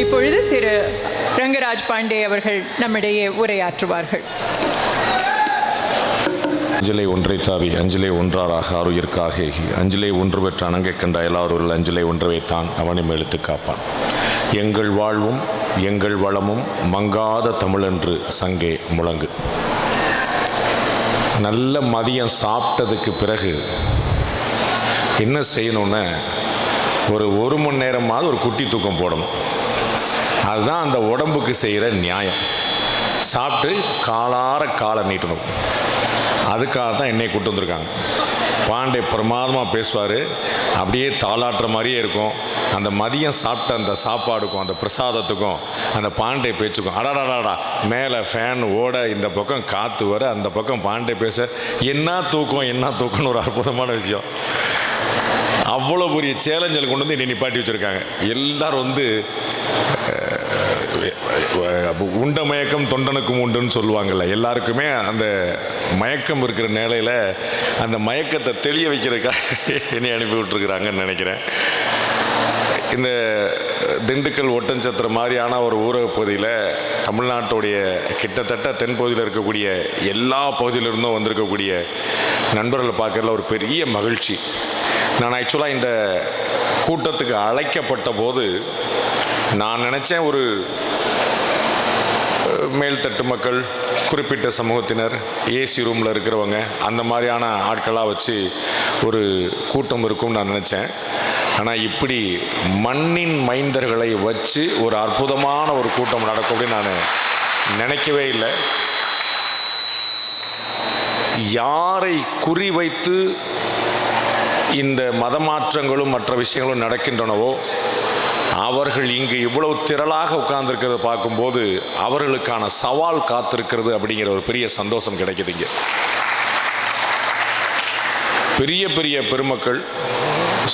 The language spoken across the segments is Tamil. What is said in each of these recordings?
இப்பொழுது திரு ரங்கராஜ் பாண்டே அவர்கள் நம்மிடையே உரையாற்றுவார்கள். அஞ்சலை ஒன்றை தாவி அஞ்சலை ஒன்றாராக ஆறுயிர்க்காக அஞ்சலை ஒன்று பெற்ற அணங்கை கண்ட எல்லாரும் அஞ்சலை ஒன்றவை தான் அவனை எழுத்து காப்பான். எங்கள் வாழ்வும் எங்கள் வளமும் மங்காத தமிழென்று சங்கே முழங்கு. நல்ல மதியம் சாப்பிட்டதுக்கு பிறகு என்ன செய்யணும்னு ஒரு மணி நேரமாவது ஒரு குட்டி தூக்கம் போடணும். அதுதான் அந்த உடம்புக்கு செய்கிற நியாயம். சாப்பிட்டு காலார காலை நீட்டணும். அதுக்காக தான் என்னை கூட்டு வந்திருக்காங்க. பாண்டே பிரமாதமாக பேசுவார், அப்படியே தாளாட்டுற மாதிரியே இருக்கும். அந்த மதியம் சாப்பிட்ட அந்த சாப்பாடுக்கும் அந்த பிரசாதத்துக்கும் அந்த பாண்டே பேச்சுக்கும் அடாடாடாடா மேலே ஃபேன் ஓட இந்த பக்கம் காற்று வர அந்த பக்கம் பாண்டே பேச என்ன தூக்கம்னு ஒரு அற்புதமான விஷயம். அவ்வளோ பெரிய சேலஞ்சில் கொண்டு வந்து என்னை நிப்பாட்டி வச்சுருக்காங்க. எல்லோரும் உண்ட மயக்கம் தொண்டனுக்கும் உண்டுன்னு சொல்லுவாங்கள்ல, எல்லாருக்குமே அந்த மயக்கம் இருக்கிற நிலையில் அந்த மயக்கத்தை தெளிய வைக்கிறதுக்காக என்னை அனுப்பி விட்டுருக்குறாங்கன்னு நினைக்கிறேன். இந்த திண்டுக்கல் ஒட்டன்சத்திரம் மாதிரியான ஒரு ஊரக பகுதியில் தமிழ்நாட்டுடைய கிட்டத்தட்ட தென்பகுதியில் இருக்கக்கூடிய எல்லா பகுதியிலிருந்தும் வந்திருக்கக்கூடிய நண்பர்களை பார்க்கறதுல ஒரு பெரிய மகிழ்ச்சி. நான் ஆக்சுவலாக இந்த கூட்டத்துக்கு அழைக்கப்பட்ட போது நான் நினச்சேன், ஒரு மேல்தட்டு மக்கள், குறிப்பிட்ட சமூகத்தினர், ஏசி ரூமில் இருக்கிறவங்க, அந்த மாதிரியான ஆட்களாக வச்சு ஒரு கூட்டம் இருக்கும்னு நான் நினச்சேன். ஆனால் இப்படி மண்ணின் மைந்தர்களை வச்சு ஒரு அற்புதமான ஒரு கூட்டம் நடக்கும் அப்படின்னு நான் நினைக்கவே இல்லை. யாரை குறிவைத்து இந்த மதமாற்றங்களும் மற்ற விஷயங்களும் நடக்கின்றனவோ அவர்கள் இங்கு இவ்வளவு திரளாக உட்கார்ந்துருக்கிறத பார்க்கும்போது அவர்களுக்கான சவால் காத்திருக்கிறது அப்படிங்கிற ஒரு பெரிய சந்தோஷம் கிடைக்குதுங்க. பெரிய பெரிய பெருமக்கள்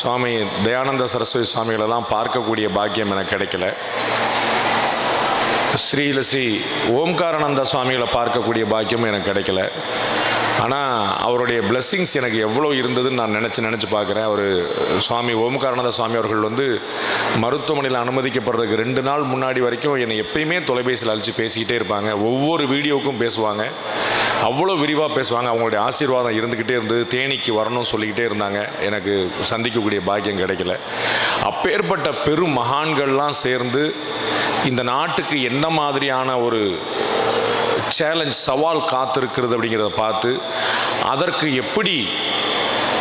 சுவாமி தயானந்த சரஸ்வதி சுவாமிகளெல்லாம் பார்க்கக்கூடிய பாக்கியம் எனக்கு கிடைக்கல. ஸ்ரீ ஓம்காரானந்த சுவாமிகளை பார்க்கக்கூடிய பாக்கியமும் எனக்கு கிடைக்கல. ஆனால் அவருடைய பிளெஸ்ஸிங்ஸ் எனக்கு எவ்வளோ இருந்ததுன்னு நான் நினச்சி பார்க்குறேன். அவர் சுவாமி ஓம்காரானந்த சுவாமி அவர்கள் மருத்துவமனையில் அனுமதிக்கப்படுறதுக்கு 2 நாள் முன்னாடி வரைக்கும் என்னை எப்பயுமே தொலைபேசியில் அழைச்சி பேசிக்கிட்டே இருப்பாங்க. ஒவ்வொரு வீடியோவுக்கும் பேசுவாங்க, அவ்வளோ விரிவாக பேசுவாங்க. அவங்களுடைய ஆசீர்வாதம் இருந்துக்கிட்டே இருந்தது. தேனிக்கு வரணும்னு சொல்லிக்கிட்டே இருந்தாங்க. எனக்கு சந்திக்கக்கூடிய பாக்கியம் கிடைக்கல. அப்பேற்பட்ட பெரும் மகான்கள்லாம் சேர்ந்து இந்த நாட்டுக்கு என்ன மாதிரியான ஒரு சேலஞ்ச், சவால் காத்திருக்கிறது அப்படிங்கிறத பார்த்து அதற்கு எப்படி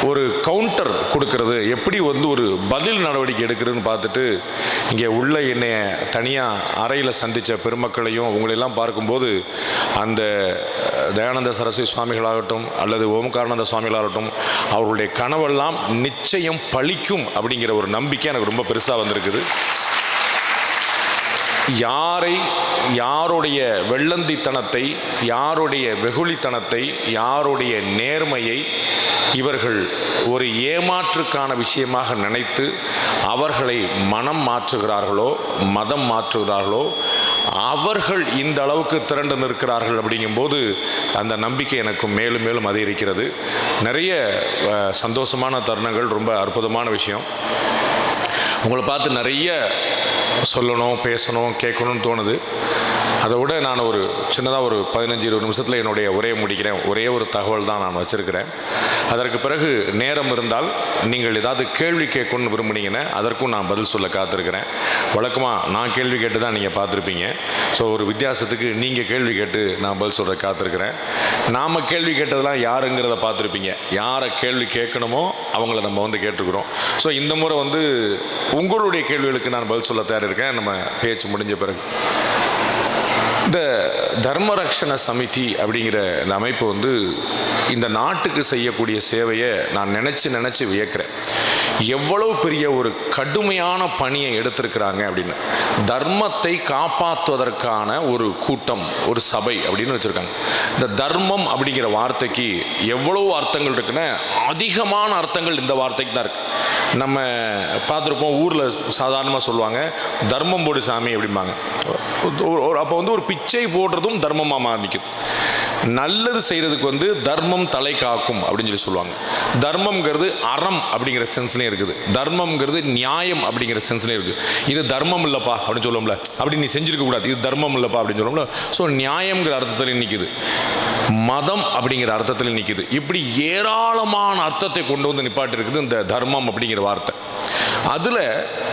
ஒரு கவுண்டர் கொடுக்கறது, எப்படி ஒரு பதில் நடவடிக்கை எடுக்கிறதுன்னு பார்த்துட்டு இங்கே உள்ள என்னைய தனியாக அறையில் சந்தித்த பெருமக்களையும் உங்களெல்லாம் பார்க்கும்போது அந்த தயானந்த சரஸ்வதி சுவாமிகளாகட்டும் அல்லது ஓம்காரானந்த சுவாமிகளாகட்டும் அவர்களுடைய கனவெல்லாம் நிச்சயம் பலிக்கும் அப்படிங்கிற ஒரு நம்பிக்கை எனக்கு ரொம்ப பெருசாக வந்திருக்குது. யாருடைய வெள்ளந்தித்தனத்தை, யாருடைய வெகுளித்தனத்தை, யாருடைய நேர்மையை இவர்கள் ஒரு ஏமாற்றுக்கான விஷயமாக நினைத்து அவர்களை மனம் மாற்றுகிறார்களோ, மதம் மாற்றுகிறார்களோ, அவர்கள் இந்த அளவுக்கு திரண்டு நிற்கிறார்கள். அப்படிங்கும்போது அந்த நம்பிக்கை எனக்கு மேலும் மேலும் அதிகரிக்கிறது. நிறைய சந்தோஷமான தருணங்கள், ரொம்ப அற்புதமான விஷயம். உங்களை பார்த்து நிறைய சொல்லணும், பேசணும், கேட்கணும்னு தோணுது. அதை விட நான் ஒரு சின்னதாக ஒரு 15-20 நிமிஷத்தில் என்னுடைய உரையை முடிக்கிறேன். ஒரே ஒரு தகவல் தான் நான் வச்சுருக்கிறேன். அதற்கு பிறகு நேரம் இருந்தால் நீங்கள் ஏதாவது கேள்வி கேட்கணும்னு விரும்புனீங்கன்னா அதற்கும் நான் பதில் சொல்ல காத்திருக்கிறேன். வழக்கமாக நான் கேள்வி கேட்டு தான் நீங்கள் பார்த்துருப்பீங்க. ஸோ ஒரு வித்தியாசத்துக்கு நீங்கள் கேள்வி கேட்டு நான் பதில் சொல்ல காத்திருக்கிறேன். நாம் கேள்வி கேட்டதெல்லாம் யாருங்கிறத பார்த்துருப்பீங்க. யாரை கேள்வி கேட்கணுமோ அவங்கள நம்ம கேட்டுருக்குறோம். ஸோ இந்த முறை உங்களுடைய கேள்விகளுக்கு நான் பதில் சொல்ல தயார் இருக்கேன். நம்ம பேச்சு முடிஞ்ச பிறகு இந்த தர்மரக்ஷண சமிதி அப்படிங்கிற இந்த அமைப்பு இந்த நாட்டுக்கு செய்யக்கூடிய சேவையை நான் நினச்சி வியக்கிறேன். எவ்வளவு பெரிய ஒரு கடுமையான பணியை எடுத்திருக்கிறாங்க அப்படின்னு. தர்மத்தை காப்பாற்றுவதற்கான ஒரு கூட்டம், ஒரு சபை அப்படின்னு வச்சுருக்காங்க. இந்த தர்மம் அப்படிங்கிற வார்த்தைக்கு எவ்வளவு அர்த்தங்கள் இருக்குன்னா அதிகமான அர்த்தங்கள் இந்த வார்த்தைக்கு தான் இருக்குது. நம்ம பார்த்துருப்போம், ஊரில் சாதாரணமாக சொல்லுவாங்க தர்மம் போடு சாமி அப்படிம்பாங்க. அப்போ ஒரு பிச்சை போடுறதும் தர்மமாக மாறிக்குது. நல்லது செய்கிறதுக்கு வந்து தர்மம் தலை காக்கும் அப்படின்னு சொல்லி சொல்லுவாங்க. தர்மம்ங்கிறது அறம் அப்படிங்கிற சென்ஸ்லேயும் இருக்குது, தர்மம்ங்கிறது நியாயம் அப்படிங்கிற சென்ஸ்லேயும் இருக்குது. இது தர்மம் இல்லைப்பா அப்படின்னு சொல்லுவோம்ல, அப்படி நீ செஞ்சுருக்க கூடாது, இது தர்மம் இல்லைப்பா அப்படின்னு சொல்லுவோம்ல. ஸோ நியாயம்ங்கிற அர்த்தத்தில் நிற்குது, மதம் அப்படிங்கிற அர்த்தத்தில் நிற்குது. இப்படி ஏராளமான அர்த்தத்தை கொண்டு வந்து நிப்பாட்டி இருக்குது இந்த தர்மம் அப்படிங்கிற வார்த்தை. அதில்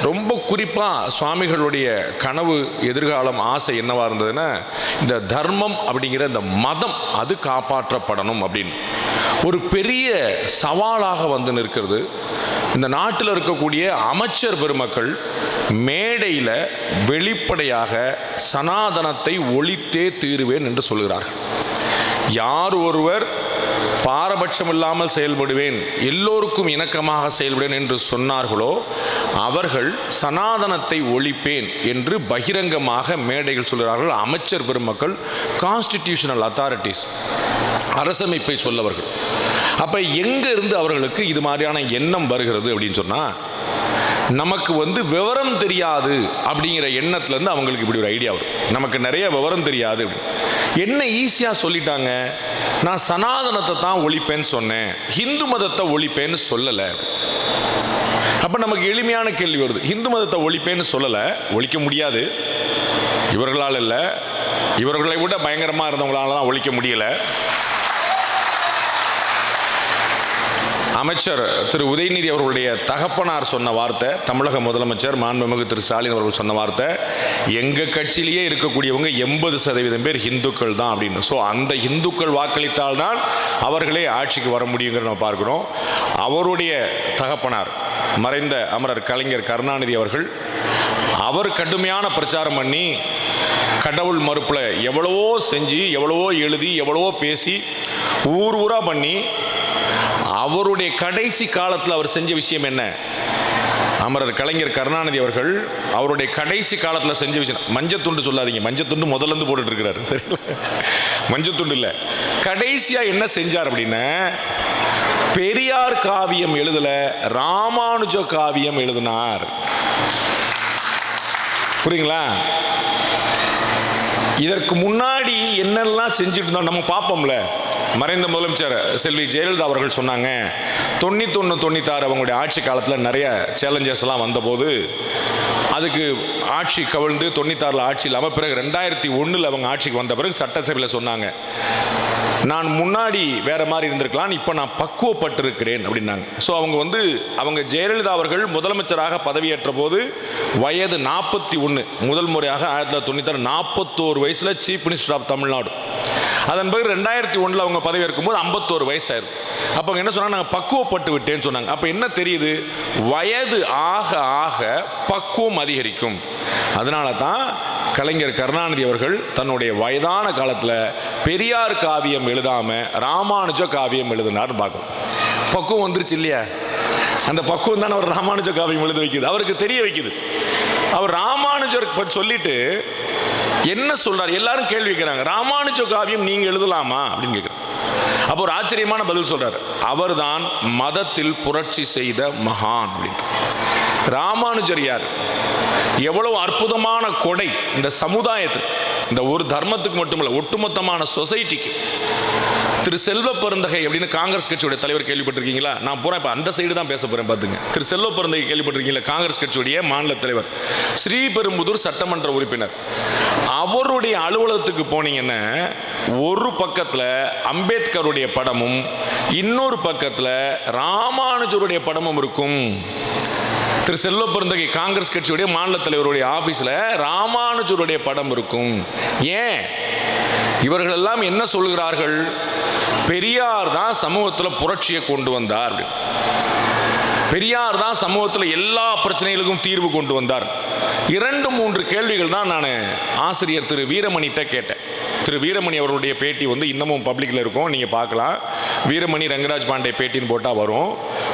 ரொம்ப குறிப்பாக சுவாமிகளுடைய கனவு, எதிர்காலம், ஆசை என்னவா இருந்ததுன்னா, இந்த தர்மம் அப்படிங்கிற இந்த மதம் அது காப்பாற்றப்படணும் அப்படின்னு ஒரு பெரிய சவாலாக வந்து நிற்கிறது. இந்த நாட்டில் இருக்கக்கூடிய அமைச்சர் பெருமக்கள் மேடையில் வெளிப்படையாக சனாதனத்தை ஒழித்தே தீருவேன் என்று சொல்கிறார்கள். யார் ஒருவர் பாரபட்சம் இல்லாமல் செயல்படுவேன், எல்லோருக்கும் இணக்கமாக செயல்படுவேன் என்று சொன்னார்களோ அவர்கள் சனாதனத்தை ஒழிப்பேன் என்று பகிரங்கமாக மேடைகள் சொல்கிறார்கள். அமைச்சர் பெருமக்கள், கான்ஸ்டிடியூஷனல் அத்தாரிட்டிஸ், அரசமைப்பை சொல்லவர்கள். அப்போ எங்கே இருந்து அவர்களுக்கு இது மாதிரியான எண்ணம் வருகிறது அப்படின்னு சொன்னால், நமக்கு வந்து விவரம் தெரியாது அப்படிங்கிற எண்ணத்துலேருந்து அவங்களுக்கு இப்படி ஒரு ஐடியா வரும். நமக்கு நிறைய விவரம் தெரியாது என்ன ஈஸியாக சொல்லிட்டாங்க, நான் சனாதனத்தை தான் ஒழிப்பேன்னு சொன்னேன், ஹிந்து மதத்தை ஒழிப்பேன்னு சொல்லலை. அப்போ நமக்கு எளிமையான கேள்வி வருது, ஹிந்து மதத்தை ஒழிப்பேன்னு சொல்லலை, ஒழிக்க முடியாது, இவர்களால் இல்லை, இவர்களை விட பயங்கரமாக இருந்தவங்களால தான் ஒழிக்க முடியலை. அமைச்சர் திரு உதயநிதி அவர்களுடைய தகப்பனார் சொன்ன வார்த்தை, தமிழக முதலமைச்சர் மாண்புமிகு திரு ஸ்டாலின் அவர்கள் சொன்ன வார்த்தை, எங்கள் கட்சியிலேயே இருக்கக்கூடியவங்க 80% பேர் இந்துக்கள் தான் அப்படின்னு. ஸோ அந்த இந்துக்கள் வாக்களித்தால் தான் அவர்களே ஆட்சிக்கு வர முடியுங்கிற நம்ம பார்க்குறோம். அவருடைய தகப்பனார் மறைந்த அமரர் கலைஞர் கருணாநிதி அவர்கள், அவர் கடுமையான பிரச்சாரம் பண்ணி கடவுள் மறுப்பில் எவ்வளவோ செஞ்சு, எவ்வளவோ எழுதி, எவ்வளவோ பேசி, ஊர் ஊராக பண்ணி, அவருடைய கடைசி காலத்தில் அவர் செஞ்ச விஷயம் என்ன? அமரர் கலைஞர் கருணாநிதி அவர்கள் அவருடைய கடைசி காலத்தில் செஞ்ச விஷயம், மஞ்சத்துண்டு சொல்லாதீங்க, மஞ்சத்துண்டு முதல்ல போட்டுட்டு இருக்கிறாரு, சரிங்களா? மஞ்சத்துண்டு இல்லை, கடைசியாக என்ன செஞ்சார் அப்படின்னா, பெரியார் காவியம் எழுதல, ராமானுஜ காவியம் எழுதினார். புரியுங்களா? இதற்கு முன்னாடி என்னெல்லாம் செஞ்சுட்டு இருந்தோம் நம்ம பார்ப்போம்ல. மறைந்த முதலமைச்சர் செல்வி ஜெயலலிதா அவர்கள் சொன்னாங்க, 91, 96 அவங்களுடைய ஆட்சி காலத்தில் நிறைய சேலஞ்சஸ்லாம் வந்தபோது அதுக்கு ஆட்சி கவிழ்ந்து 96 ஆட்சி இல்லாமல் பிறகு 2001 அவங்க ஆட்சிக்கு வந்த பிறகு சட்டசபையில் சொன்னாங்க, நான் முன்னாடி வேற மாதிரி இருந்திருக்கலாம், இப்போ நான் பக்குவப்பட்டிருக்கிறேன் அப்படின்னாங்க. ஸோ அவங்க ஜெயலலிதா அவர்கள் முதலமைச்சராக பதவியேற்ற போது வயது 41, முதல் முறையாக 1996 41 வயசில் சீஃப் மினிஸ்டர் ஆஃப் தமிழ்நாடு. அதன் பிறகு 2001 அவங்க பதவியேற்கும் போது 51 வயசாயிருது. அப்போ அவங்க என்ன சொன்னாங்க, நாங்கள் பக்குவப்பட்டு விட்டேன்னு சொன்னாங்க. அப்போ என்ன தெரியுது, வயது ஆக ஆக பக்குவம் அதிகரிக்கும். அதனால தான் கலைஞர் கருணாநிதி அவர்கள் தன்னுடைய வயதான காலத்தில் பெரியார் காவியம் எழுதாமல் ராமானுஜ காவியம் எழுதினார்னு பார்க்கணும். பக்குவம் வந்துருச்சு இல்லையா? அந்த பக்குவம் தான் அவர் ராமானுஜ காவியம் எழுத வைக்குது, அவருக்கு தெரிய வைக்குது. அவர் ராமானுஜர் சொல்லிட்டு என்ன சொல்றார், எல்லாரும் கேள்வி கேட்கிறாங்க, ராமானுஜ காவியம் நீங்க எழுதலாமா அப்படின்னு கேட்கிறார். அப்போ ஒரு ஆச்சரியமான பதில் சொல்றார், அவர்தான் மதத்தில் புரட்சி செய்த மகான் அப்படின்ட்டு. ராமானுஜர் யார்? எவ்வளவு அற்புதமான கொடை இந்த சமுதாயத்துக்கு, இந்த ஒரு தர்மத்துக்கு மட்டுமல்ல, ஒட்டுமொத்தமான சொசைட்டிக்கு. திரு செல்வ பெருந்தகை அப்படின்னு காங்கிரஸ் கட்சியுடைய தலைவர் கேள்விப்பட்டிருக்கீங்களா? நான் போறேன் இப்போ அந்த சைடு தான் பேச போறேன், பார்த்துங்க. திரு செல்வ பெருந்தகை கேள்விப்பட்டிருக்கீங்களா? காங்கிரஸ் கட்சியுடைய மாநில தலைவர், ஸ்ரீபெரும்புதூர் சட்டமன்ற உறுப்பினர். அவருடைய அலுவலகத்துக்கு போனீங்கன்னா ஒரு பக்கத்தில் அம்பேத்கருடைய படமும் இன்னொரு பக்கத்தில் ராமானுஜருடைய படமும் இருக்கும். திரு செல்வ பெருந்தகை காங்கிரஸ் கட்சியுடைய மாநில தலைவருடைய ஆபீஸ்ல ராமானுஜருடைய படம் இருக்கும். ஏன்? இவர்கள் எல்லாம் என்ன சொல்கிறார்கள்? பெரியார் தான் சமூகத்தில் புரட்சியை கொண்டு வந்தார், பெரியார் தான் சமூகத்தில் எல்லா பிரச்சனைகளுக்கும் தீர்வு கொண்டு வந்தார். 2-3 கேள்விகள் தான் நான் ஆசிரியர் திரு வீரமணிகிட்ட கேட்டேன். திரு வீரமணி அவர்களுடைய பேட்டி இன்னமும் பப்ளிக்கில் இருக்கும், நீங்கள் பார்க்கலாம். வீரமணி ரங்கராஜ் பாண்டே பேட்டின்னு போட்டால் வரும்.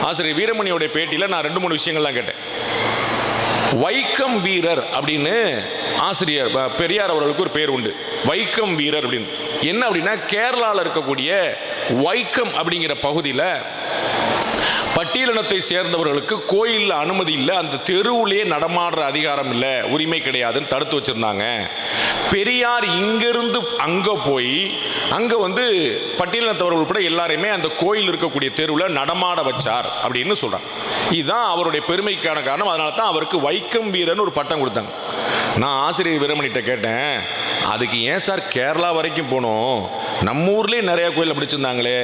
ஆசிரியர் வீரமணியோடைய பேட்டியில் நான் 2-3 விஷயங்கள்லாம் கேட்டேன். வைக்கம் வீரர் அப்படின்னு ஆசிரியர் பெரியார் அவர்களுக்கு ஒரு பேர் உண்டு, வைக்கம் வீரர் அப்படின்னு. என்ன அப்படின்னா, கேரளாவில் இருக்கக்கூடிய வைக்கம் அப்படிங்கிற பகுதியில் பட்டியலினத்தை சேர்ந்தவர்களுக்கு கோயிலில் அனுமதி இல்லை, அந்த தெருவுலேயே நடமாடுற அதிகாரம் இல்லை, உரிமை கிடையாதுன்னு தடுத்து வச்சிருந்தாங்க. பெரியார் இங்கிருந்து அங்கே போய் அங்கே பட்டியலினத்தவர்கள் உட்பட எல்லாரையுமே அந்த கோயில் இருக்கக்கூடிய தெருவில் நடமாட வச்சார் அப்படின்னு சொல்கிறாங்க. இதுதான் அவருடைய பெருமைக்கான காரணம். அதனால தான் அவருக்கு வைக்கம் வீரன் ஒரு பட்டம் கொடுத்தாங்க. நான் ஆசிரியர் வீரமணிகிட்ட கேட்டேன், அதுக்கு ஏன் சார் கேரளா வரைக்கும் போனோம், நம்ம ஊர்லேயே நிறைய கோயில் பிடிச்சிருந்தாங்களே,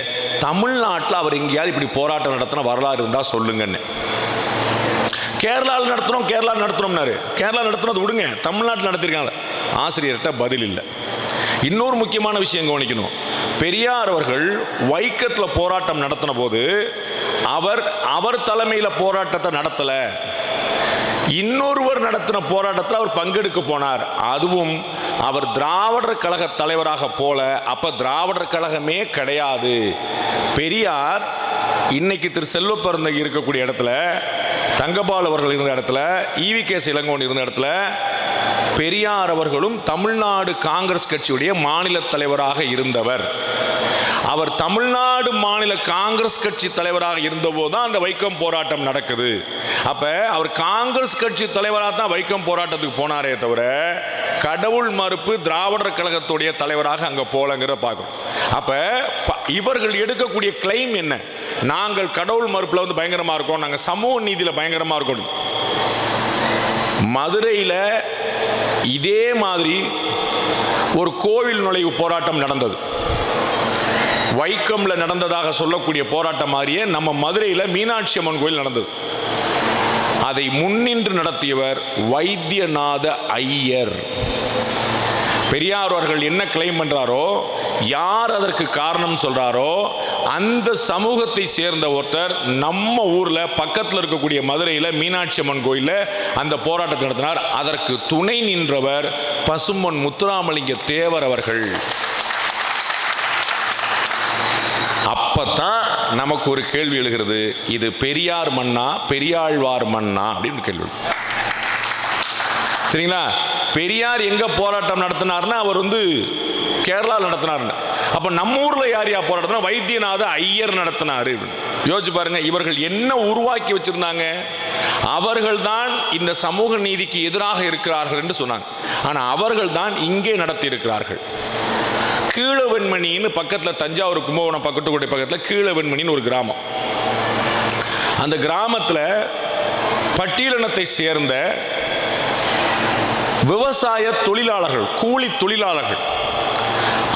தமிழ்நாட்டில் அவர் எங்கேயாவது இப்படி போராட்டம் நடத்தின வரலாறு இருந்தால் சொல்லுங்கன்னு. கேரளாவில் நடத்துகிறோம்னாரு. கேரளா நடத்துனது விடுங்க, தமிழ்நாட்டில் நடத்திருக்காங்க. ஆசிரியர்கிட்ட பதில் இல்லை. இன்னொரு முக்கியமான விஷயம் கவனிக்கணும். பெரியார் அவர்கள் வைக்கத்தில் போராட்டம் நடத்தின போது அவர் தலைமையில் போராட்டத்தை நடத்தலை, இன்னொருவர் நடத்தின போராட்டத்தில் அவர் பங்கெடுக்க போனார். அதுவும் அவர் திராவிடர் கழக தலைவராக போல. அப்ப திராவிடர் கழகமே கிடையாது. பெரியார் இன்னைக்கு திரு செல்வ பெருந்தகை இருக்கக்கூடிய இடத்துல, தங்கபால் அவர்கள் இருந்த இடத்துல, ஈவி.கே. இளங்கோவன் இருந்த இடத்துல பெரியார் அவர்களும் தமிழ்நாடு காங்கிரஸ் கட்சியுடைய மாநில தலைவராக இருந்தவர். அவர் தமிழ்நாடு மாநில காங்கிரஸ் கட்சி தலைவராக இருந்தபோது தான் அந்த வைக்கம் போராட்டம் நடக்குது. அப்ப அவர் காங்கிரஸ் கட்சி தலைவராக தான் வைக்கம் போராட்டத்துக்கு போனாரே தவிர கடவுள் மறுப்பு திராவிடர் கழகத்துடைய தலைவராக அங்க போலங்கிற பார்க்கணும். அப்ப இவர்கள் எடுக்கக்கூடிய கிளைம் என்ன? நாங்கள் கடவுள் மறுப்புல பயங்கரமா இருக்கோம், நாங்கள் சமூக நீதியில பயங்கரமா இருக்கோம். மதுரையில் இதே மாதிரி ஒரு கோவில் நுழைவு போராட்டம் நடந்தது. வைக்கம்ல நடந்ததாக சொல்லக்கூடிய போராட்டம் மாதிரியே நம்ம மதுரையில் மீனாட்சி அம்மன் கோயில் நடந்தது. அதை முன்னின்று நடத்தியவர் வைத்தியநாத ஐயர். பெரியார் அவர்கள் என்ன கிளைம் பண்றாரோ, யார் அதற்கு காரணம் சொல்றாரோ, அந்த சமூகத்தை சேர்ந்த ஒருத்தர் நம்ம ஊர்ல பக்கத்தில் இருக்கக்கூடிய மதுரையில் மீனாட்சி அம்மன் கோயில அந்த போராட்டத்தை நடத்தினார். அதற்கு துணை நின்றவர் பசும்பொன் முத்துராமலிங்க தேவர் அவர்கள். அப்பதான் நமக்கு ஒரு கேள்வி எழுகிறது, இது பெரியார் மண்ணா பெரியாழ்வார் மண்ணா அப்படின்னு கேள்வி. சரிங்களா? பெரியார் எங்க போராட்டம் நடத்தினார்னா அவர் கேரளா நடத்தினார்னு. அப்ப நம்ம ஊர்ல யார் போராட்டம்? வைத்தியநாத ஐயர் நடத்தினாரு. யோசிச்சு பாருங்க, இவர்கள் என்ன உருவாக்கி வச்சிருந்தாங்க? அவர்கள் தான் இந்த சமூக நீதிக்கு எதிராக இருக்கிறார்கள் என்று சொன்னாங்க. ஆனா அவர்கள் தான் இங்கே நடத்தி இருக்கிறார்கள். கீழவெண்மணின்னு பக்கத்தில், தஞ்சாவூர் கும்பகோணம் பக்கத்துக்கூடிய பக்கத்தில் கீழவெண்மணின்னு ஒரு கிராமம். அந்த கிராமத்தில் பட்டியலினத்தை சேர்ந்த விவசாய தொழிலாளர்கள், கூலி தொழிலாளர்கள்,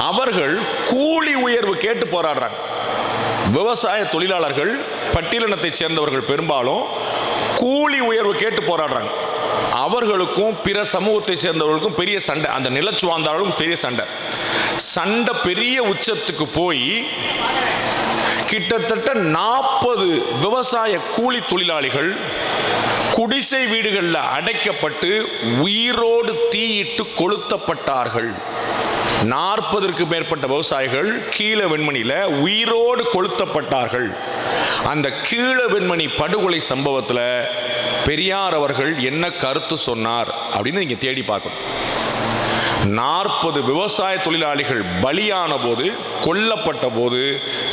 அவர்கள் கூலி உயர்வு கேட்டு போராடுறாங்க. விவசாய தொழிலாளர்கள் பட்டியலினத்தை சேர்ந்தவர்கள் பெரும்பாலும் கூலி உயர்வு கேட்டு போராடுறாங்க. அவர்களுக்கும் பிற சமூகத்தை சேர்ந்தவர்களுக்கும் பெரிய சண்டை, அந்த நிலச்சுவாந்தாலும் பெரிய சண்டை பெரிய உச்சத்துக்கு போய் கிட்டத்தட்ட 40 விவசாய கூலி தொழிலாளிகள் குடிசை வீடுகளில் அடைக்கப்பட்டு உயிரோடு தீயிட்டு கொளுத்தப்பட்டார்கள். 40ற்கு மேற்பட்ட விவசாயிகள் கீழவெண்மணியில் உயிரோடு கொளுத்தப்பட்டார்கள். அந்த கீழவெண்மணி படுகொலை சம்பவத்தில் பெரியார் அவர்கள் என்ன கருத்து சொன்னார் அப்படின்னு நீங்க தேடி பார்க்கணும். 40 விவசாய தொழிலாளிகள் பலியான போது, கொல்லப்பட்ட போது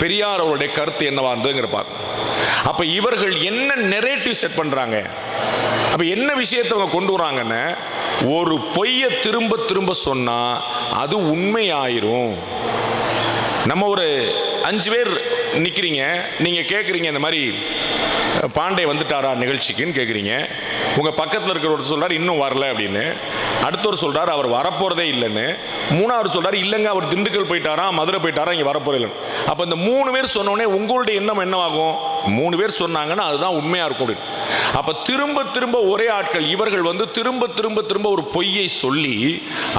பெரியார் அவருடைய கருத்து என்னவா இருந்ததுங்கிற பார்க்கணும். அப்ப இவர்கள் என்ன நெரேட்டிவ் செட் பண்றாங்க, அப்ப என்ன விஷயத்தை அவங்க கொண்டு வராங்கன்னு, ஒரு பொய்யை திரும்ப திரும்ப சொன்னா அது உண்மையாயிரும். நம்ம ஒரு 5 பேர் நிற்கிறீங்க, நீங்கள் கேட்குறீங்க இந்த மாதிரி பாண்டே வந்துட்டாரா நிகழ்ச்சிக்குன்னு கேட்குறீங்க. உங்கள் பக்கத்தில் இருக்கிற ஒருத்தர் சொல்கிறார் இன்னும் வரல அப்படின்னு, அடுத்தவர் சொல்கிறார் அவர் வரப்போகிறதே இல்லைன்னு, மூணாவது சொல்கிறார் இல்லைங்க அவர் திண்டுக்கல் போயிட்டாரா மதுரை போயிட்டாரா இங்கே வரப்போகிற இல்லைன்னு. அப்போ இந்த 3 பேர் சொன்னோடனே உங்களுடைய எண்ணம் என்னவாகும்? 3 பேர் சொன்னாங்கன்னா அதுதான் உண்மையாக இருக்கும் அப்படின்னு. அப்போ திரும்ப திரும்ப ஒரே ஆட்கள் இவர்கள் திரும்ப திரும்ப திரும்ப ஒரு பொய்யை சொல்லி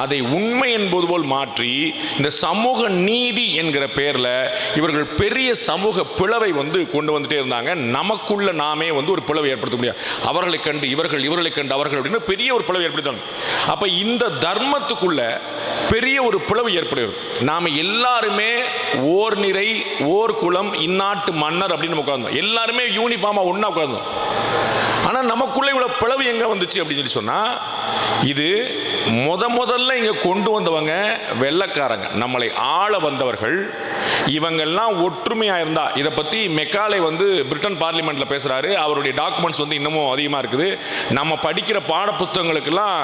அதை உண்மை என்பது போல் மாற்றி இந்த சமூக நீதி என்கிற பெயரில் இவர்கள் பெரிய சமூக பிளவை கொண்டு வந்துட்டே இருந்தாங்க. நமக்குள்ள நாமே ஒரு பிளவை ஏற்படுத்த முடியாது. அவர்களை கண்டு இவர்கள், இவர்களை கண்டு அவர்கள் அப்படின்னு பெரிய ஒரு பிளவை ஏற்படுத்தாங்க. அப்ப இந்த தர்மத்துக்குள்ள பெரிய ஒரு பிளவு ஏற்படுகிறது. நாம எல்லாருமே ஓர் நிறை ஓர் குலம் இந்நாட்டு மன்னர் அப்படின்னு உட்கார்ந்தோம். எல்லாருமே யூனிஃபார்மா ஒண்ணா உட்கார்ந்தோம். ஆனா நமக்குள்ள இவ்வளவு பிளவு எங்க வந்துச்சு அப்படின்னு சொல்லி சொன்னா, இது முதல்ல இங்க கொண்டு வந்தவங்க வெள்ளைக்காரங்க, நம்மளை ஆள வந்தவர்கள். இவங்கெல்லாம் ஒற்றுமையாக இருந்தா, இதை பற்றி மெக்காலே வந்து பிரிட்டன் பார்லிமெண்ட்டில் பேசுகிறாரு. அவருடைய டாக்குமெண்ட்ஸ் வந்து இன்னமும் அதிகமாக இருக்குது. நம்ம படிக்கிற பாடப்புத்தகங்களுக்கெல்லாம்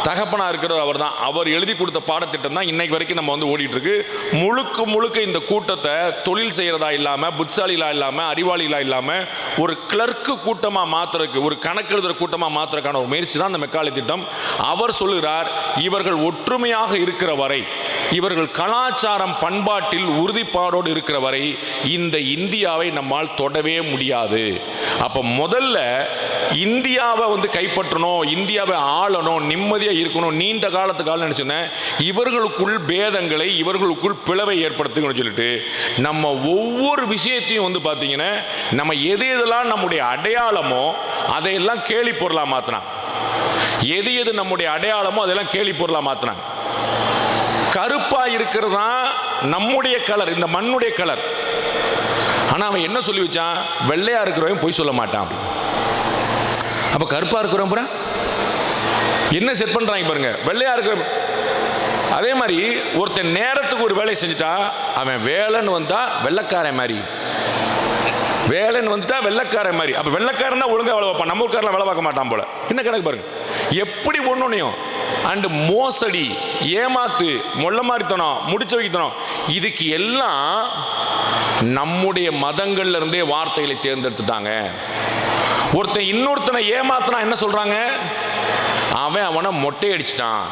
தகப்பனாக இருக்கிறவர் அவர் தான். அவர் எழுதி கொடுத்த பாடத்திட்டம் தான் இன்னைக்கு வரைக்கும் நம்ம வந்து ஓடிட்டு இருக்கு. முழுக்க முழுக்க இந்த கூட்டத்தை தொழில் செய்கிறதா இல்லாமல், புட்சாலிகளா இல்லாமல், அறிவாளிகளா இல்லாமல் ஒரு கிளர்க்கு கூட்டமாக மாற்றுறதுக்கு, ஒரு கணக்கு எழுதுகிற கூட்டமாக மாற்றுறதுக்கான ஒரு முயற்சி தான் இந்த மெக்காலே திட்டம். அவர் சொல்லுகிறார், இவர்கள் ஒற்றுமையாக இருக்கிற வரை, இவர்கள் கலாச்சாரம் பண்பாட்டில் உறுதிப்பாடோடு இருக்கிற வரை இந்த இந்தியாவை நம்மால் தொடவே முடியாது. அப்போ முதல்ல இந்தியாவை வந்து கைப்பற்றணும், இந்தியாவை ஆளணும், நிம்மதியாக இருக்கணும், நீண்ட காலத்துக்கு நினச்சோன்னே இவர்களுக்குள் பேதங்களை, இவர்களுக்குள் பிளவை ஏற்படுத்துங்கன்னு சொல்லிட்டு நம்ம ஒவ்வொரு விஷயத்தையும் வந்து பார்த்தீங்கன்னா நம்ம எது எதெல்லாம் நம்முடைய அடையாளமோ அதையெல்லாம் கேலி பொருளாக மாற்றினா, எது எது நம்முடைய அடையாளமோ அதெல்லாம் கேலி பொருளாக மாற்றினாங்க. கருப்பா இருக்கிறது தான் நம்முடைய கலர், இந்த மண்ணுடைய கலர். ஆனால் அவன் என்ன சொல்லி வச்சான், வெள்ளையா இருக்கிறவன் பொய் சொல்ல மாட்டான் அப்படி. அப்போ கருப்பா இருக்கிறவன் என்ன செட் பண்றாங்க பாருங்க, வெள்ளையா இருக்கிற. அதே மாதிரி ஒருத்தன் நேரத்துக்கு ஒரு வேலையை செஞ்சுட்டா அவன் வேலைன்னு வந்தா வெள்ளைக்காரன் மாதிரி, வேலைன்னு வந்துட்டா வெள்ளைக்காரன் மாதிரி. அப்போ வெள்ளைக்காரன் தான் ஒழுங்காக வேலை பார்ப்பான், நம்ம ஊருக்காரன் வேலை பார்க்க மாட்டான் போல. என்ன கணக்கு பாருங்க, எப்படி ஒன்றுனையும் அண்டு மோசடி, ஏமாத்து, மொள்ள மாதிரித்தனம், முடிச்சு வைக்கத்தனம், இதுக்கு எல்லாம் நம்முடைய மதங்கள்ல இருந்தே வார்த்தைகளை தேர்ந்தெடுத்துட்டாங்க. ஒருத்தன் இன்னொருத்தனை ஏமாத்தினா என்ன சொல்றாங்க, அவன் அவனை மொட்டை அடிச்சிட்டான்,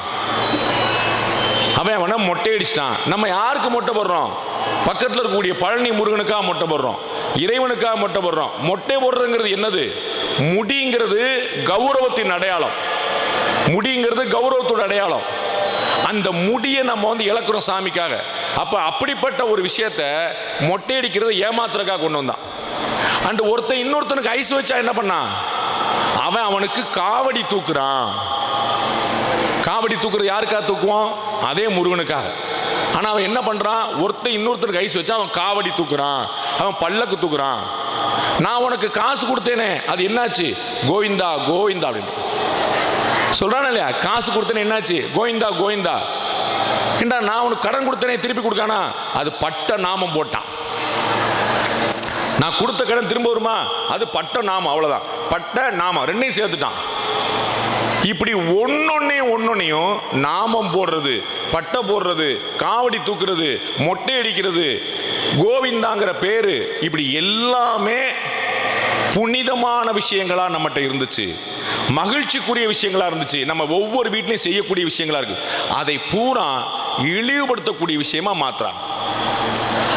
அவன் அவனை மொட்டை அடிச்சிட்டான். நம்ம யாருக்கு மொட்டை போடுறோம், பக்கத்தில் இருக்கக்கூடிய பழனி முருகனுக்காக மொட்டை போடுறோம், இறைவனுக்காக மொட்டை போடுறோம். மொட்டை போடுறதுங்கிறது என்னது, முடிங்கிறது கௌரவத்தின் அடையாளம், முடிங்கிறது கௌரவத்தோட அடையாளம். அந்த முடியை நம்ம வந்து இழக்கிறோம் சாமிக்காக. அப்ப அப்படிப்பட்ட ஒரு விஷயத்த மொட்டையடிக்கிறது ஏமாத்துறதுக்காக கொண்டு வந்தான். அண்ட் ஒருத்தன் இன்னொருத்தனுக்கு ஐஸ் வச்சா என்ன பண்ணான், அவன் அவனுக்கு காவடி தூக்குறான். காவடி தூக்குறது யாருக்காக தூக்குவான், அதே முருகனுக்காக. ஆனா அவன் என்ன பண்றான், ஒருத்தன் இன்னொருத்தனுக்கு ஐஸ் வச்சா அவன் காவடி தூக்குறான், அவன் பல்லக்கு தூக்குறான். நான் உனக்கு காசு கொடுத்தேனே அது என்னாச்சு, கோவிந்தா கோவிந்தா அப்படின்னு சொல்றான் இல்லையா. காசு கொடுத்தேனே என்னாச்சு, கோவிந்தா கோவிந்தா. ஏண்டா நான் உனக்கு கடன் கொடுத்தேனே திருப்பி கொடுக்கானா, அது பட்ட நாமம் போட்டான். நான் கொடுத்த கடன் திரும்ப வருமா, அது பட்ட நாமம், அவ்வளவுதான். பட்ட நாமம் ரெண்டையும் சேர்த்துட்டான். இப்படி ஒன்னொன்னையும் நாமம் போடுறது, பட்டை போடுறது, காவடி தூக்குறது, மொட்டை அடிக்கிறது, கோவிந்தாங்கிற பேரு, இப்படி எல்லாமே புனிதமான விஷயங்களா நம்மகிட்ட இருந்துச்சு, மகிழ்ச்சிக்குரிய விஷயங்களா இருந்துச்சு, நம்ம ஒவ்வொரு வீட்லையும் செய்யக்கூடிய விஷயங்களா இருக்கு. அதை பூரா இழிவுபடுத்தக்கூடிய விஷயமா மாத்துறாங்க.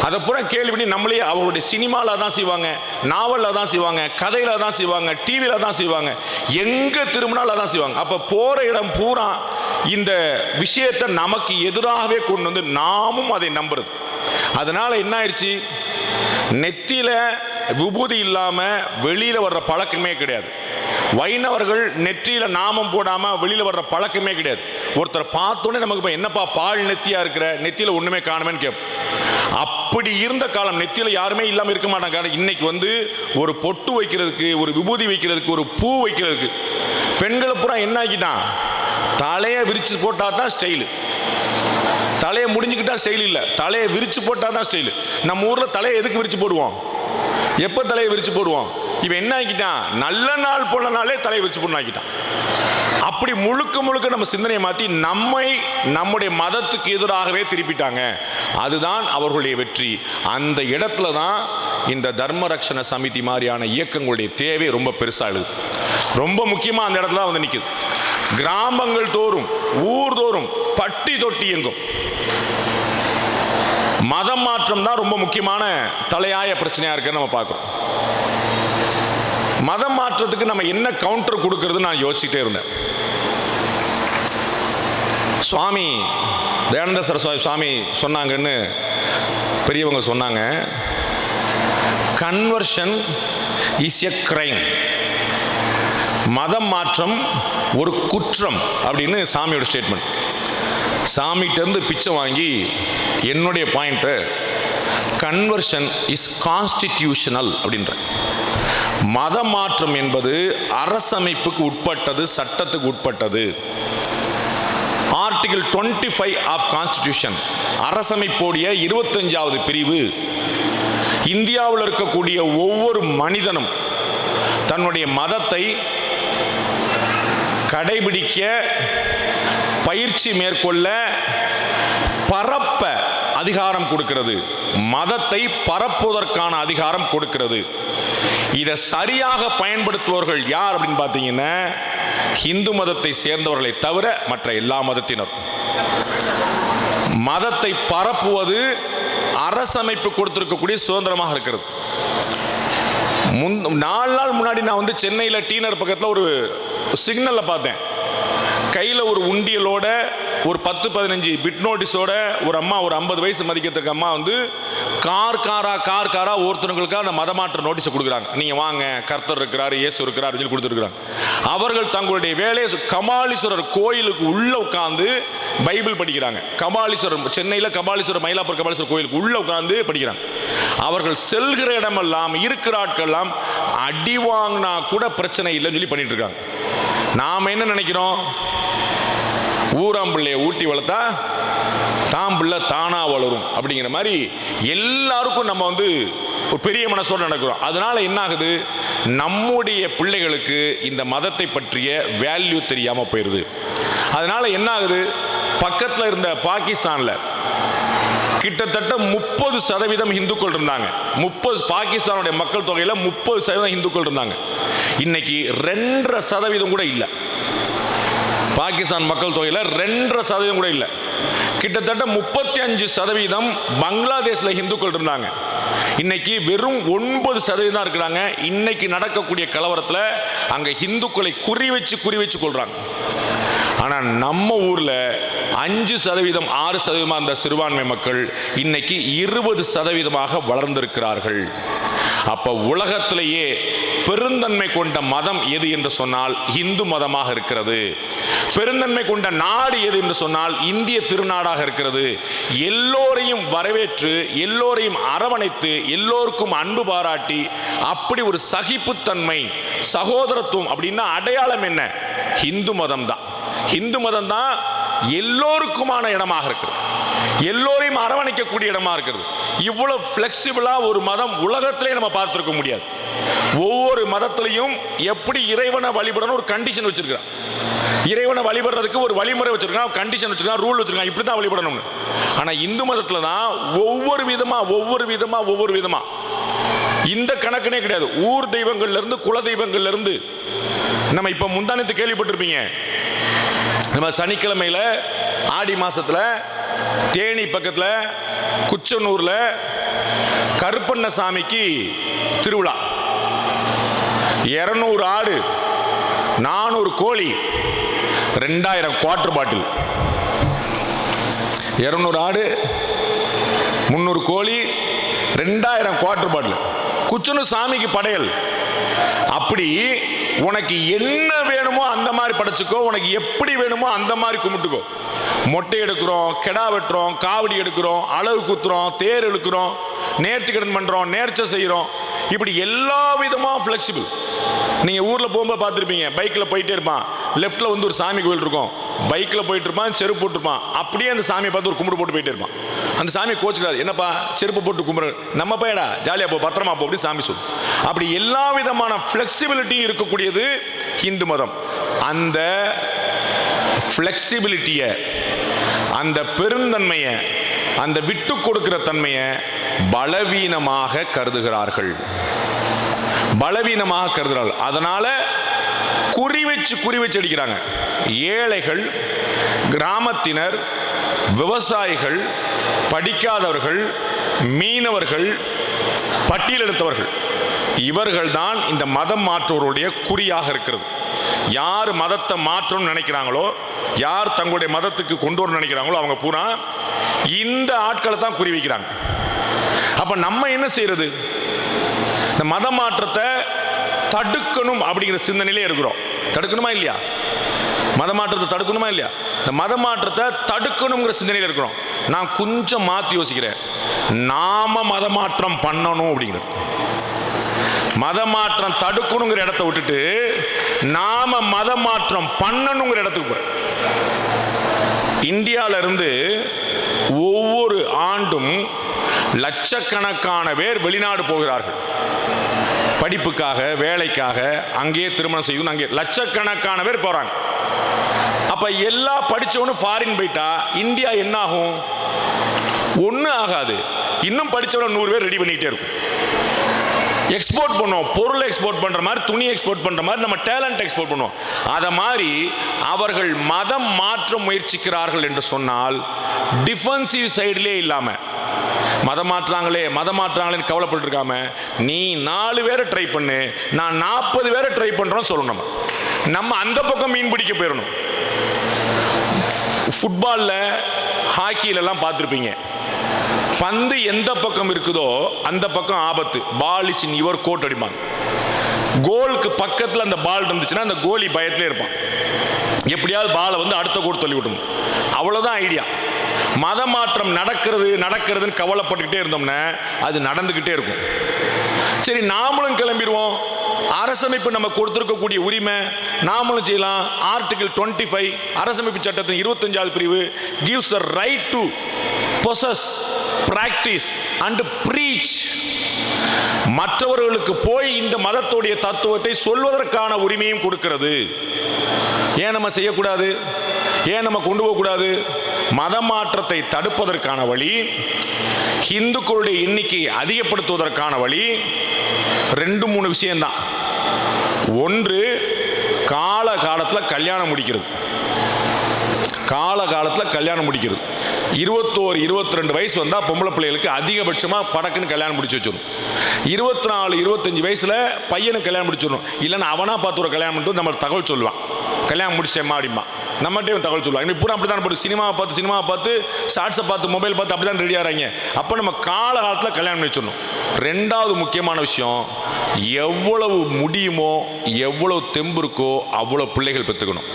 அதை பூரா கேள்வி பண்ணி நம்மளே அவருடைய சினிமாவில் தான் செய்வாங்க, நாவலில் தான் செய்வாங்க, கதையில் தான் செய்வாங்க, டிவியில் தான் செய்வாங்க, எங்கே திரும்பினாலும் தான் செய்வாங்க. அப்போ போகிற இடம் பூரா இந்த விஷயத்தை நமக்கு எதிராகவே கொண்டு வந்து நாமும் அதை நம்புறது. அதனால என்ன ஆயிடுச்சு, நெத்தியில விபூதி இல்லாமல் வெளியில் வர்ற பழக்கமே கிடையாது. வைணவர்கள் நெற்றியில நாமம் போடாம வெளியில வர்ற பழக்கமே கிடையாது. ஒருத்தர் பார்த்தோன்னே நமக்கு என்னப்பா பால் நெத்தியா இருக்கிற, நெத்தியில ஒண்ணுமே காணுமேன்னு கேட்போம். அப்படி இருந்த காலம், நெத்தியில யாருமே இல்லாம இருக்க மாட்டாங்க. இன்னைக்கு வந்து ஒரு பொட்டு வைக்கிறதுக்கு, ஒரு விபூதி வைக்கிறதுக்கு, ஒரு பூ வைக்கிறதுக்கு பெண்களை பூரா என்ன ஆக்கிட்டான், தலையை விரிச்சு போட்டா தான் ஸ்டைலு. தலையை முடிஞ்சுக்கிட்டா ஸ்டைல் இல்லை, தலையை விரிச்சு போட்டா தான் ஸ்டைலு. நம்ம ஊர்ல தலையை எதுக்கு விரிச்சு போடுவோம், எப்ப தலையை விரிச்சு போடுவோம், இவன் என்ன ஆக்கிட்டான், நல்ல நாள் போன நாளே தலையை விரிச்சு போட்டு ஆக்கிட்டான். அப்படி முழுக்க முழுக்க நம்ம சிந்தனையை மாற்றி நம்மை நம்முடைய மதத்துக்கு எதிராகவே திருப்பிட்டாங்க. அதுதான் அவர்களுடைய வெற்றி. அந்த இடத்துல தான் இந்த தர்ம ரக்ஷண சமிதி மாதிரியான இயக்கங்களுடைய தேவை ரொம்ப பெருசாக எழுது. ரொம்ப முக்கியமாக அந்த இடத்துல வந்து நிற்குது. கிராமங்கள் தோறும், ஊர் தோறும், பட்டி தொட்டி எங்கும் மதம் மாற்றம் தான் ரொம்ப முக்கியமான தலையாய பிரச்சனையாக இருக்குன்னு நம்ம பார்க்குறோம். மதம் மாற்றத்துக்கு நம்ம என்ன கவுண்டர் கொடுக்கறது நான் யோசிச்சுட்டே இருந்தேன். சுவாமி தயானந்த சரஸ்வதி சுவாமி சொன்னாங்கன்னு பெரியவங்க சொன்னாங்க, கன்வர்ஷன் இஸ் எ கிரைம். மதம் மாற்றம் ஒரு குற்றம் அப்படின்னு சாமியோட ஸ்டேட்மெண்ட். சாமிகிட்டேருந்து பிச்சை வாங்கி என்னுடைய பாயிண்ட்டு, கன்வர்ஷன் இஸ் கான்ஸ்டிடியூஷனல் அப்படின்ற. மதம் மாற்றம் என்பது அரசமைப்புக்கு உட்பட்டது, சட்டத்துக்கு உட்பட்டது. ஆர்டிகிள் 25 ஆஃப் கான்ஸ்டிடியூஷன், அரசமைப்போடைய 25வது பிரிவு, இந்தியாவில் இருக்கக்கூடிய ஒவ்வொரு மனிதனும் தன்னுடைய மதத்தை கடைபிடிக்க, பயிற்சி மேற்கொள்ள, பரப்ப அதிகாரம் கொடுக்கிறது. மதத்தை பரப்புவதற்கான அதிகாரம் கொடுக்கிறது. இதை சரியாக பயன்படுத்துவர்கள் யார் அப்படின்னு பார்த்தீங்கன்னா, இந்து மதத்தை சேர்ந்தவர்களை தவிர மற்ற எல்லா மதத்தினர். மதத்தை பரப்புவது அரசமைப்பு கொடுத்திருக்கக்கூடிய சுதந்திரமாக இருக்கிறது. 4 நாள் முன்னாடி நான் சென்னையில் டீனர் பக்கத்தில் ஒரு சிக்னலில் பார்த்தேன். கையில் ஒரு உண்டியலோட ஒரு 10-15 பிட் நோட்டீஸோட ஒரு அம்மா, ஒரு 50 வயசு மதிக்கத்தக்க அம்மா கார் காரா ஒருத்தவங்களுக்கு அந்த மதமாற்ற நோட்டீஸை கொடுக்குறாங்க. நீங்கள் வாங்க, கர்த்தர் இருக்கிறார், இயேசு இருக்கிறார் சொல்லி கொடுத்துருக்குறாங்க. அவர்கள் தங்களுடைய வேலையை கபாலீஸ்வரர் கோயிலுக்கு உள்ளே உட்காந்து பைபிள் படிக்கிறாங்க. கபாலீஸ்வரர், சென்னையில் கபாலீஸ்வரர், மயிலாப்பூர் கபாலீஸ்வரர் கோயிலுக்கு உள்ளே உட்காந்து படிக்கிறாங்க. அவர்கள் செல்கிற இடமெல்லாம், இருக்கிற ஆட்கள்லாம் அடி வாங்கினா கூட பிரச்சனை இல்லைன்னு சொல்லி பண்ணிட்டு இருக்காங்க. நாம் என்ன நினைக்கிறோம்? ஊராம்பிள்ளையை ஊட்டி வளர்த்தா தான் பிள்ளை தானா வளரும் அப்படிங்கிற மாதிரி எல்லாருக்கும் நம்ம ஒரு பெரிய மனசோடு நடக்கிறோம். அதனால என்ன ஆகுது? நம்முடைய பிள்ளைகளுக்கு இந்த மதத்தை பற்றிய வேல்யூ தெரியாம போயிடுது. அதனால என்ன ஆகுது? பக்கத்தில் இருந்த பாகிஸ்தானில் கிட்டத்தட்ட 30% இந்துக்கள் இருந்தாங்க. பாகிஸ்தானுடைய மக்கள் தொகையில் 30% இந்துக்கள் இருந்தாங்க. இன்னைக்கு 2.5% கூட இல்லை. பாகிஸ்தான் மக்கள் தொகையில் 2.5% கூட இல்லை. கிட்டத்தட்ட 35% பங்களாதேஷில் இந்துக்கள் இருந்தாங்க. இன்னைக்கு வெறும் 9% தான் இருக்கிறாங்க. இன்னைக்கு நடக்கக்கூடிய கலவரத்தில் அங்கே இந்துக்களை குறி வச்சு கொள்றாங்க. ஆனால் நம்ம ஊரில் 5%, 6% அந்த சிறுபான்மை மக்கள் இன்னைக்கு 20% வளர்ந்திருக்கிறார்கள். அப்ப உலகத்திலேயே பெருந்தன்மை கொண்ட மதம் எது என்று சொன்னால் இந்து மதமாக இருக்கிறது. பெருந்தன்மை கொண்ட நாடு எது என்று சொன்னால் இந்திய திருநாடாக இருக்கிறது. எல்லோரையும் வரவேற்று, எல்லோரையும் அரவணைத்து, எல்லோருக்கும் அன்பு பாராட்டி, அப்படி ஒரு சகிப்புத்தன்மை, சகோதரத்துவம் அப்படின்னா அடையாளம் என்ன? இந்து மதம் தான். இந்து மதம் தான் எல்லோருக்குமான இடமாக இருக்கிறது. எல்லோரையும் அரவணைக்கக்கூடிய இடமா இருக்கிறது. இவ்வளவு பிளெக்சிபிளா ஒரு மதம் உலகத்திலே நம்ம பார்த்திருக்க முடியாது. ஒவ்வொரு மதத்திலையும் எப்படி இறைவனை வழிபடணும் ஒரு கண்டிஷன் வச்சிருக்கான். இறைவனை வழிபடுறதுக்கு ஒரு வழிமுறை வச்சிருக்கான், கண்டிஷன் வச்சிருக்கான், ரூல் வச்சிருக்கான், இப்படி தான் வழிபடணும். ஆனா இந்து மதத்துல தான் ஒவ்வொரு விதமா இந்த கணக்குனே கிடையாது. ஊர் தெய்வங்கள்ல இருந்து, குல தெய்வங்கள்ல இருந்து, நம்ம இப்ப முந்தானத்து கேள்விப்பட்டிருப்பீங்க, நம்ம சனிக்கிழமையில ஆடி மாசத்துல தேனி பக்கத்துல குச்சனூர்ல கருப்பண்ணசாமிக்கு திருவிழா. 200 ஆடு, 400 கோழி, 2000 குவார்டர் பாட்டில். 200 ஆடு, 300 கோழி, 2000 குவார்டர் பாட்டில். குச்சனூர் சாமிக்கு படையல். அப்படி உனக்கு என்ன வேணுமோ அந்த மாதிரி படைச்சுக்கோ, உனக்கு எப்படி வேணுமோ அந்த மாதிரி கும்பிட்டுக்கோ. மொட்டை எடுக்கிறோம், கெடா வெட்டுறோம், காவடி எடுக்கிறோம், அளவு குத்துறோம், தேர் இழுக்கிறோம், நேர்த்திக்கடன் பண்றோம், நேர்ச்சை செய்யறோம். இப்படி எல்லா விதமா ஃபிளெக்சிபிள். நீங்க ஊர்ல போகும்போது பார்த்துருப்பீங்க, பைக்ல போயிட்டே இருப்பான், லெஃப்ட்ல ஒரு சாமி கோயில் இருக்கும், பைக்ல போயிட்டு இருப்பான், செருப்பு போட்டுருப்பான். அப்படியே அந்த சாமியை பார்த்து ஒரு கும்பிடு போட்டு போயிட்டே இருப்பான். அந்த சாமி கோச்சுக்காது, என்னப்பா செருப்பு போட்டு கும்பிடு, நம்ம போயடா ஜாலியா போ, பத்திரமா போ, அப்படி சாமி சொல்லும். அப்படி எல்லா விதமான ஃபிளெக்சிபிலிட்டி இருக்கக்கூடியது இந்து மதம். அந்த ஃபிளெக்சிபிலிட்டியை, அந்த பெருந்தன்மையை, அந்த விட்டு கொடுக்கிற தன்மையை பலவீனமாக கருதுகிறார்கள். அதனால குறி வச்சு அடிக்கிறாங்க. ஏழைகள், கிராமத்தினர், விவசாயிகள், படிக்காதவர்கள், மீனவர்கள், பட்டியலெடுத்தவர்கள், இவர்கள் தான் இந்த மதம் மாற்றுவருடைய குறியாக இருக்கிறது. யார் மதத்தை மாற்றணும்னு நினைக்கிறாங்களோ, யார் தங்களுடைய மதத்துக்கு கொண்டு வர நினைக்கிறாங்களோ, அவங்க பூரா இந்த ஆட்களை தான் குறி வைக்கிறாங்க. அப்ப நம்ம என்ன செய்யறது? இந்த மத மாற்றத்தை தடுக்கணும் அப்படிங்கிற சிந்தனையிலே இருக்கிறோம். தடுக்கணுமா இல்லையா? மத மாற்றத்தை தடுக்கணுமா இல்லையா? இந்த மத மாற்றத்தை தடுக்கணுங்கிற சிந்தனையில் இருக்கிறோம். நான் கொஞ்சம் மாற்றி யோசிக்கிறேன். நாம மத மாற்றம் பண்ணணும் அப்படிங்கிறது. மத மாற்றம் தடுக்கணுங்கிற இடத்தை விட்டுட்டு நாம மத மாற்றம் பண்ணணுங்கிற இடத்துக்கு போறேன். இந்தியாவிலிருந்து ஒவ்வொரு ஆண்டும் லட்சக்கணக்கான பேர் வெளிநாடு போகிறார்கள். படிப்புக்காக, வேலைக்காக, அங்கேயே திருமணம் செய்யணும், அங்கே லட்சக்கணக்கான பேர் போகிறாங்க. அப்போ எல்லா படித்தவனும் ஃபாரின் போயிட்டா இந்தியா என்ன ஆகும்? ஒன்றும் ஆகாது. இன்னும் படித்தவன 100 பேர் ரெடி பண்ணிக்கிட்டே இருக்கும். எக்ஸ்போர்ட் பண்ணுவோம், பொருளை எக்ஸ்போர்ட் பண்ணுற மாதிரி, துணி எக்ஸ்போர்ட் பண்ணுற மாதிரி நம்ம டேலண்ட் எக்ஸ்போர்ட் பண்ணுவோம். அதை மாதிரி அவர்கள் மதம் மாற்ற முயற்சிக்கிறார்கள் என்று சொன்னால் டிஃபென்சிவ் சைட்லேயே இல்லாமல் மதம் மாற்றாங்களேன்னு கவலைப்பட்டுருக்காம நீ 4 பேரை ட்ரை பண்ணு, நான் 40 பேரை ட்ரை பண்ணுறோம் சொல்லணும். நம்ம அந்த பக்கம் மீன் பிடிக்க போயிடணும். ஃபுட்பாலில், ஹாக்கியிலெல்லாம் பார்த்துருப்பீங்க, பந்து எந்த பக்கம் இருக்குதோ அந்த பக்கம் ஆபத்து. Ball is in your court அடிப்பாங்க. கோலுக்கு பக்கத்தில் அந்த பால் இருந்துச்சுன்னா அந்த கோலி பயத்திலே இருப்பான், எப்படியாவது பாலை அடுத்த கோர்ட் தள்ளி விடணும். அவ்வளோதான் ஐடியா. மத மாற்றம் நடக்கிறதுன்னு கவலைப்பட்டுக்கிட்டே இருந்தோம்னா அது நடந்துக்கிட்டே இருக்கும். சரி, நாமளும் கிளம்பிடுவோம். அரசமைப்பு நம்ம கொடுத்திருக்கக்கூடிய உரிமை நாமளும் செய்யலாம். ஆர்டிகிள் 25 அரசமைப்பு சட்டத்தின் 25வது பிரிவு gives the right to possess, practice and preach. மற்றவர்களுக்கு போய் இந்த மதத்துடைய தத்துவத்தை சொல்வதற்கான உரிமையும் கொடுக்கிறது. ஏன் நம்ம செய்யக்கூடாது? ஏன் நம்ம கொண்டு போகக்கூடாது? மத மாற்றத்தை தடுப்பதற்கான வழி, இந்துக்களுடைய எண்ணிக்கையை அதிகப்படுத்துவதற்கான வழி 2-3 விஷயம்தான். ஒன்று, காலகாலத்தில் கல்யாணம் முடிக்கிறது. 21-22 வயசு வந்தால் பொம்பளை பிள்ளைகளுக்கு அதிகபட்சமாக படக்குன்னு கல்யாணம் முடிச்சு வச்சிடணும். 24-25 வயசில் பையனுக்கு கல்யாணம் முடிச்சிடணும். இல்லைன்னா அவனா பார்த்து ஒரு கல்யாணம் பண்ணிட்டு நம்ம தகவல் சொல்லுவான், கல்யாணம் முடிச்சிட்டேம்மா அப்படிமா. நம்மகிட்டே தகவல் சொல்லுவாங்க. இன்னைக்கு பூரா அப்படி தான் போட்டு சினிமாவை பார்த்து ஷார்ட்ஸை பார்த்து மொபைல் பார்த்து அப்படி தான் ரெடி ஆகிறாங்க. அப்போ நம்ம காலகாலத்தில் கல்யாணம் முடிச்சிடணும். 2வது முக்கியமான விஷயம், எவ்வளவு முடியுமோ, எவ்வளவு தெம்பு இருக்கோ அவ்வளோ பிள்ளைகள் பெற்றுக்கணும்.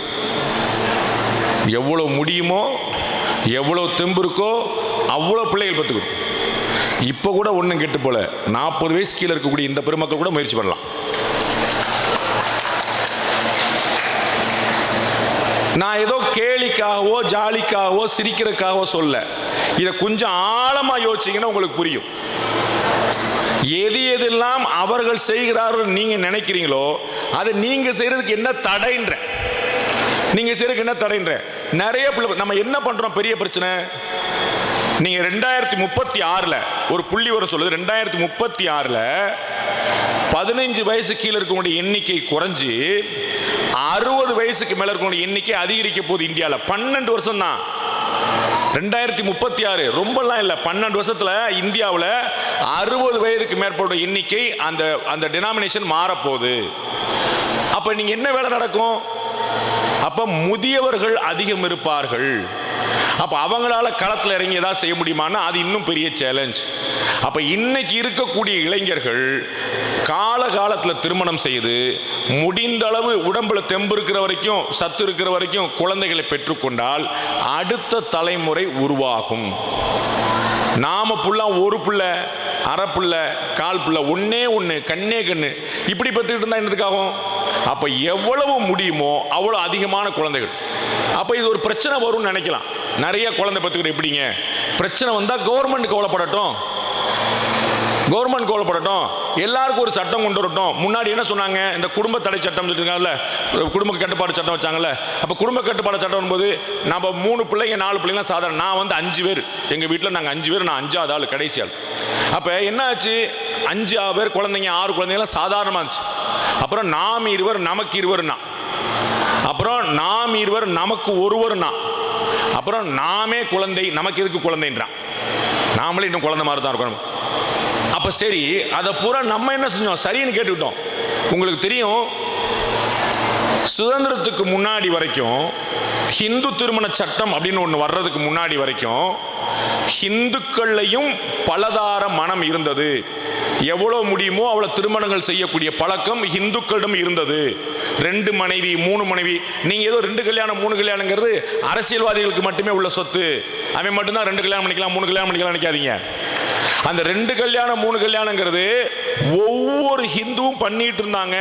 எவ்வளவு முடியுமோ, எவ்வளவு தெம்பு இருக்கோ அவ்வளோ பிள்ளைகள் பெற்றுக்கணும். இப்போ கூட ஒன்றும் கெட்டு போல 40 வயசு கீழே இருக்கக்கூடிய இந்த பெருமக்கள் கூட முயற்சி பண்ணலாம். நான் ஏதோ கேலிக்காகவோ ஜாலிக்காகவோ சிரிக்கிறதுக்காகவோ சொல்ல, இதை கொஞ்சம் ஆழமாக யோசிச்சிங்கன்னா உங்களுக்கு புரியும். எதெல்லாம் அவர்கள் செய்கிறார்கள் நீங்கள் நினைக்கிறீங்களோ அதை நீங்கள் செய்கிறதுக்கு என்ன தடைன்ற, நிறைய நம்ம என்ன பண்ணுறோம்? பெரிய பிரச்சனை. நீங்கள் 2036 ஒரு புள்ளி வரும் சொல்லுது, 2036 15 வயசு கீழே இருக்கக்கூடிய எண்ணிக்கை குறைஞ்சி 60 வயசுக்கு மேலே இருக்கக்கூடிய எண்ணிக்கை அதிகரிக்க போகுது இந்தியாவில். 12 வருஷம் தான். 2036 ரொம்பலாம் இல்லை, 12 வருஷத்தில் இந்தியாவில் 60 வயதுக்கு மேற்பட்ட எண்ணிக்கை அந்த டினாமினேஷன் மாறப்போகுது. அப்போ நீங்கள் என்ன வேலை நடக்கும்? அப்போ முதியவர்கள் அதிகம் இருப்பார்கள். அப்போ அவங்களால களத்தில் இறங்கி ஏதாவது செய்ய முடியுமான்னா அது இன்னும் பெரிய சேலஞ்ச். அப்போ இன்னைக்கு இருக்கக்கூடிய இளைஞர்கள் காலகாலத்தில் திருமணம் செய்து முடிந்த அளவு உடம்புல தெம்பு இருக்கிற வரைக்கும், சத்து இருக்கிற வரைக்கும் குழந்தைகளை பெற்றுக்கொண்டால் அடுத்த தலைமுறை உருவாகும். நாம புள்ள ஒரு பிள்ளை, அரை பிள்ளை, கால் பிள்ளை, ஒன்று கண்ணே கண்ணு இப்படி பெற்றுக்கிட்டு இருந்தால் என்னதுக்காகும்? அப்போ எவ்வளவு முடியுமோ அவ்வளோ அதிகமான குழந்தைகள். அப்போ இது ஒரு பிரச்சனை வரும்னு நினைக்கலாம். நிறைய குழந்தை பெற்றுக்கிட்டு எப்படிங்க? பிரச்சனை வந்தால் கவர்மெண்ட் கவலைப்படட்டும், எல்லாருக்கும் ஒரு சட்டம் கொண்டு வரட்டும். முன்னாடி என்ன சொன்னாங்க? இந்த குடும்ப தடை சட்டம் சொல்லியிருக்காங்கல்ல, குடும்ப கட்டுப்பாடு சட்டம் வச்சாங்கல்ல. அப்போ குடும்ப கட்டுப்பாடு சட்டம் போது நம்ம 3 பிள்ளைங்க 4 பிள்ளைங்களாம் சாதாரண. நான் 5 பேர், எங்கள் வீட்டில் நாங்கள் 5 பேர், நான் 5ஆவது ஆள், கடைசி ஆள். அப்போ என்ன ஆச்சு? 5 பேர் குழந்தைங்க, 6 குழந்தைங்களாம் சாதாரணமாக இருந்துச்சு. அப்புறம் நாம் 20, நமக்கு 20னா, அப்புறம் நாம் 20, நமக்கு 1 அப்புறம் நாமே குழந்தை, நமக்கு எதுக்கு குழந்தைன்றான்? நாமளே இன்னும் குழந்தை மாதிரி தான் இருக்கணும். அப்போ சரி, அதை பூரா நம்ம என்ன செஞ்சோம்? சரின்னு கேட்டுக்கிட்டோம். உங்களுக்கு தெரியும், சுதந்திரத்துக்கு முன்னாடி வரைக்கும் ஹிந்து திருமண சட்டம் அப்படின்னு ஒன்று வர்றதுக்கு முன்னாடி வரைக்கும் ஹிந்துக்கள்லையும் பலதார மனம் இருந்தது. எவ்வளோ முடியுமோ அவ்வளோ திருமணங்கள் செய்யக்கூடிய பழக்கம் ஹிந்துக்களிடம் இருந்தது. 2 மனைவி 3 மனைவி. நீங்கள் ஏதோ 2 கல்யாணம் 3 கல்யாணங்கிறது அரசியல்வாதிகளுக்கு மட்டுமே உள்ள சொத்து. அவன் மட்டும்தான் 2 கல்யாணம் பண்ணிக்கலாம் 3 கல்யாணம் பண்ணிக்கலாம் நினைக்காதீங்க. அந்த 2 கல்யாணம் 3 கல்யாணங்கிறது ஒவ்வொரு ஹிந்துவும் பண்ணிட்டு இருந்தாங்க.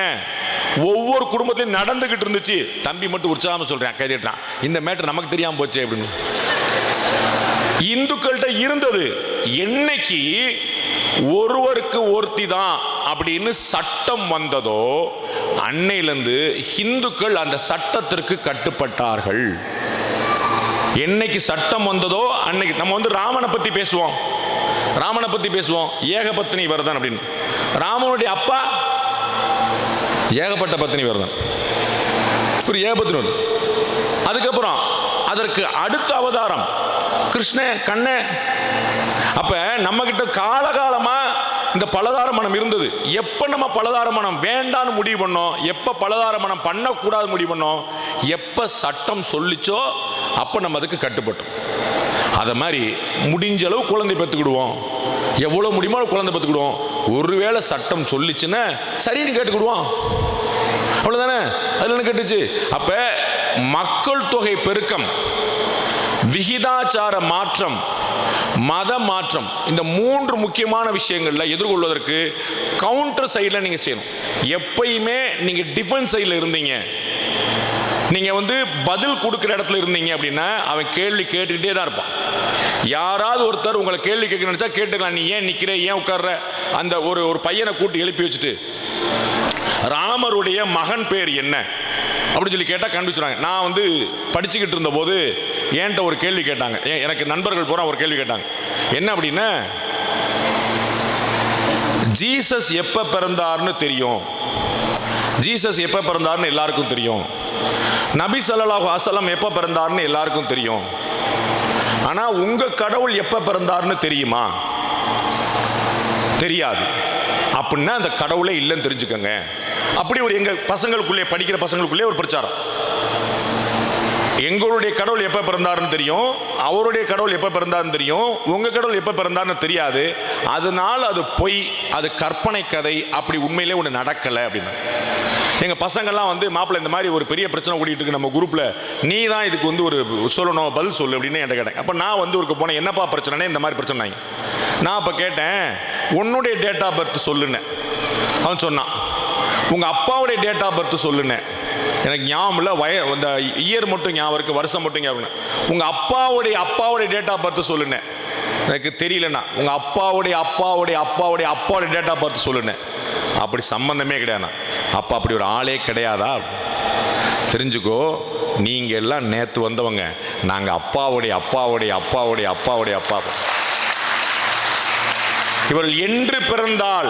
ஒவ்வொரு குடும்பத்திலையும் நடந்துகிட்டு இருந்துச்சு. தம்பி மட்டும் உற்சாகமா சொல்றேன், கைதிட்டான், இந்த மேட்டர் நமக்கு தெரியாம போச்சு அப்படின்னு. இந்துக்கள்கிட்ட இருந்தது. என்னைக்கு ஒருவருக்கு ஒருத்தி தான் அப்படின்னு சட்டம் வந்ததோ அன்னையிலிருந்து இந்துக்கள் அந்த சட்டத்திற்கு கட்டுப்பட்டார்கள். என்னைக்கு சட்டம் வந்ததோ அன்னைக்கு. நம்ம வந்து ராமனை பத்தி பேசுவோம், ஏகபத்தினி விரதன் அப்படின்னு. ராமனுடைய அப்பா ஏகப்பட்ட பத்தினி விரதன், ஒரு ஏகபத்தினி. அதுக்கப்புறம் அதற்கு அடுத்த அவதாரம் கிருஷ்ணன், கண்ணன். அப்ப நம்ம கிட்ட காலகாலமா இந்த பலதார மனம் இருந்தது. எப்ப நம்ம பலதார மனம் வேண்டான்னு முடிவு பண்ணோம், எப்ப பலதார மனம் பண்ணக்கூடாது முடிவு பண்ணோம், எப்ப சட்டம் சொல்லிச்சோ அப்ப நம்ம அதுக்கு கட்டுப்பட்டோம். அத மாதிரி முடிஞ்ச அளவு குழந்தை பெற்றுக்கிடுவோம், எவ்வளவு முடியுமோ குழந்தை பெற்றுக்கிடுவோம். ஒருவேளை சட்டம் சொல்லிச்சுன்னா சரின்னு கேட்டுக்கிடுவோம், அவ்வளவுதானே. அதுல என்ன கேட்டுச்சு? அப்ப மக்கள் தொகை பெருக்கம், விகிதாச்சார மாற்றம், மத மாற்றம், இந்த மூன்று முக்கியமான விஷயங்கள்ல எதிர்கொள்வதற்கு கவுண்டர் சைடில் நீங்க செய்யணும். எப்பயுமே நீங்க டிஃபென்ஸ் சைடில் இருந்தீங்க, நீங்க வந்து பதில் கொடுக்குற இடத்துல இருந்தீங்க அப்படின்னா அவன் கேள்வி கேட்டுக்கிட்டே தான் இருப்பான். யாராவது ஒருத்தர் உங்களை கேள்வி கேட்க நினைச்சா கேட்டுக்கலாம், நீ ஏன் நிக்கிற, ஏன் உட்கார்ற. அந்த ஒரு பையனை கூட்டி எழுப்பி வச்சுட்டு ராமருடைய மகன் பேர் என்ன அப்படின்னு சொல்லி கேட்டால் கண்டுபிடிச்சுறாங்க. நான் வந்து படிச்சுக்கிட்டு இருந்த போது என்கிட்ட ஒரு கேள்வி கேட்டாங்க, எனக்கு நண்பர்கள் பூரா ஒரு கேள்வி கேட்டாங்க. என்ன அப்படின்னா, ஜீசஸ் எப்ப பிறந்தார்னு தெரியும், ஜீசஸ் எப்ப பிறந்தார்னு எல்லாருக்கும் தெரியும், நபி ஸல்லல்லாஹு அலைஹி வஸல்லம் எப்ப பிறந்தார்னு எல்லாருக்கும் தெரியும், ஆனா உங்க கடவுள் எப்ப பிறந்தார்னு தெரியுமா? தெரியாது. அப்படின்னா அந்த கடவுளே இல்லைன்னு தெரிஞ்சுக்கங்க. அப்படி ஒரு எங்க பசங்களுக்குள்ளே, படிக்கிற பசங்களுக்குள்ளே ஒரு பிரச்சாரம். எங்களுடைய கடவுள் எப்ப பிறந்தாருன்னு தெரியும், அவருடைய கடவுள் எப்ப பிறந்தாருன்னு தெரியும், உங்க கடவுள் எப்ப பிறந்தாருன்னு தெரியாது, அதனால அது பொய், அது கற்பனை கதை, அப்படி உண்மையிலே ஒன்று நடக்கலை அப்படின்னு. எங்க பசங்கள்லாம் வந்து, மாப்பிள்ளை இந்த மாதிரி ஒரு பெரிய பிரச்சனை ஓடிட்டு இருக்கு நம்ம குரூப்ல, நீ தான் இதுக்கு வந்து ஒரு சொல்லணும், பதில் சொல்லு அப்படின்னு என்கிட்ட கேட்டேன். அப்ப நான் வந்து ஒரு போனேன், என்னப்பா பிரச்சனை, இந்த மாதிரி பிரச்சனை. நான் அப்ப கேட்டேன், உன்னுடைய டேட் ஆஃப் பர்த் சொல்லுன்னு. அவன் சொன்னான், உங்க அப்பாவுடைய டேட் ஆஃப் பர்த் சொல்லுன்னு. எனக்கு ஞாபகம் இல்லை, இந்த இயர் மட்டும் ஞாபகம் இருக்கு, வருஷம் மட்டும் ஞாபகம். உங்க அப்பாவுடைய டேட் ஆஃப் பர்த் சொல்லுன்னு. எனக்கு தெரியலண்ணா. உங்க அப்பாவுடைய டேட் ஆஃப் பர்த் சொல்லுன்னு. அப்படி சம்பந்தமே கிடையாதுண்ணா. அப்பா அப்படி ஒரு ஆளே கிடையாதா? தெரிஞ்சுக்கோ, நீங்க எல்லாம் நேத்து வந்தவங்க, நாங்க அப்பாவுடைய அப்பா. இவர்கள் என்று பிறந்தால்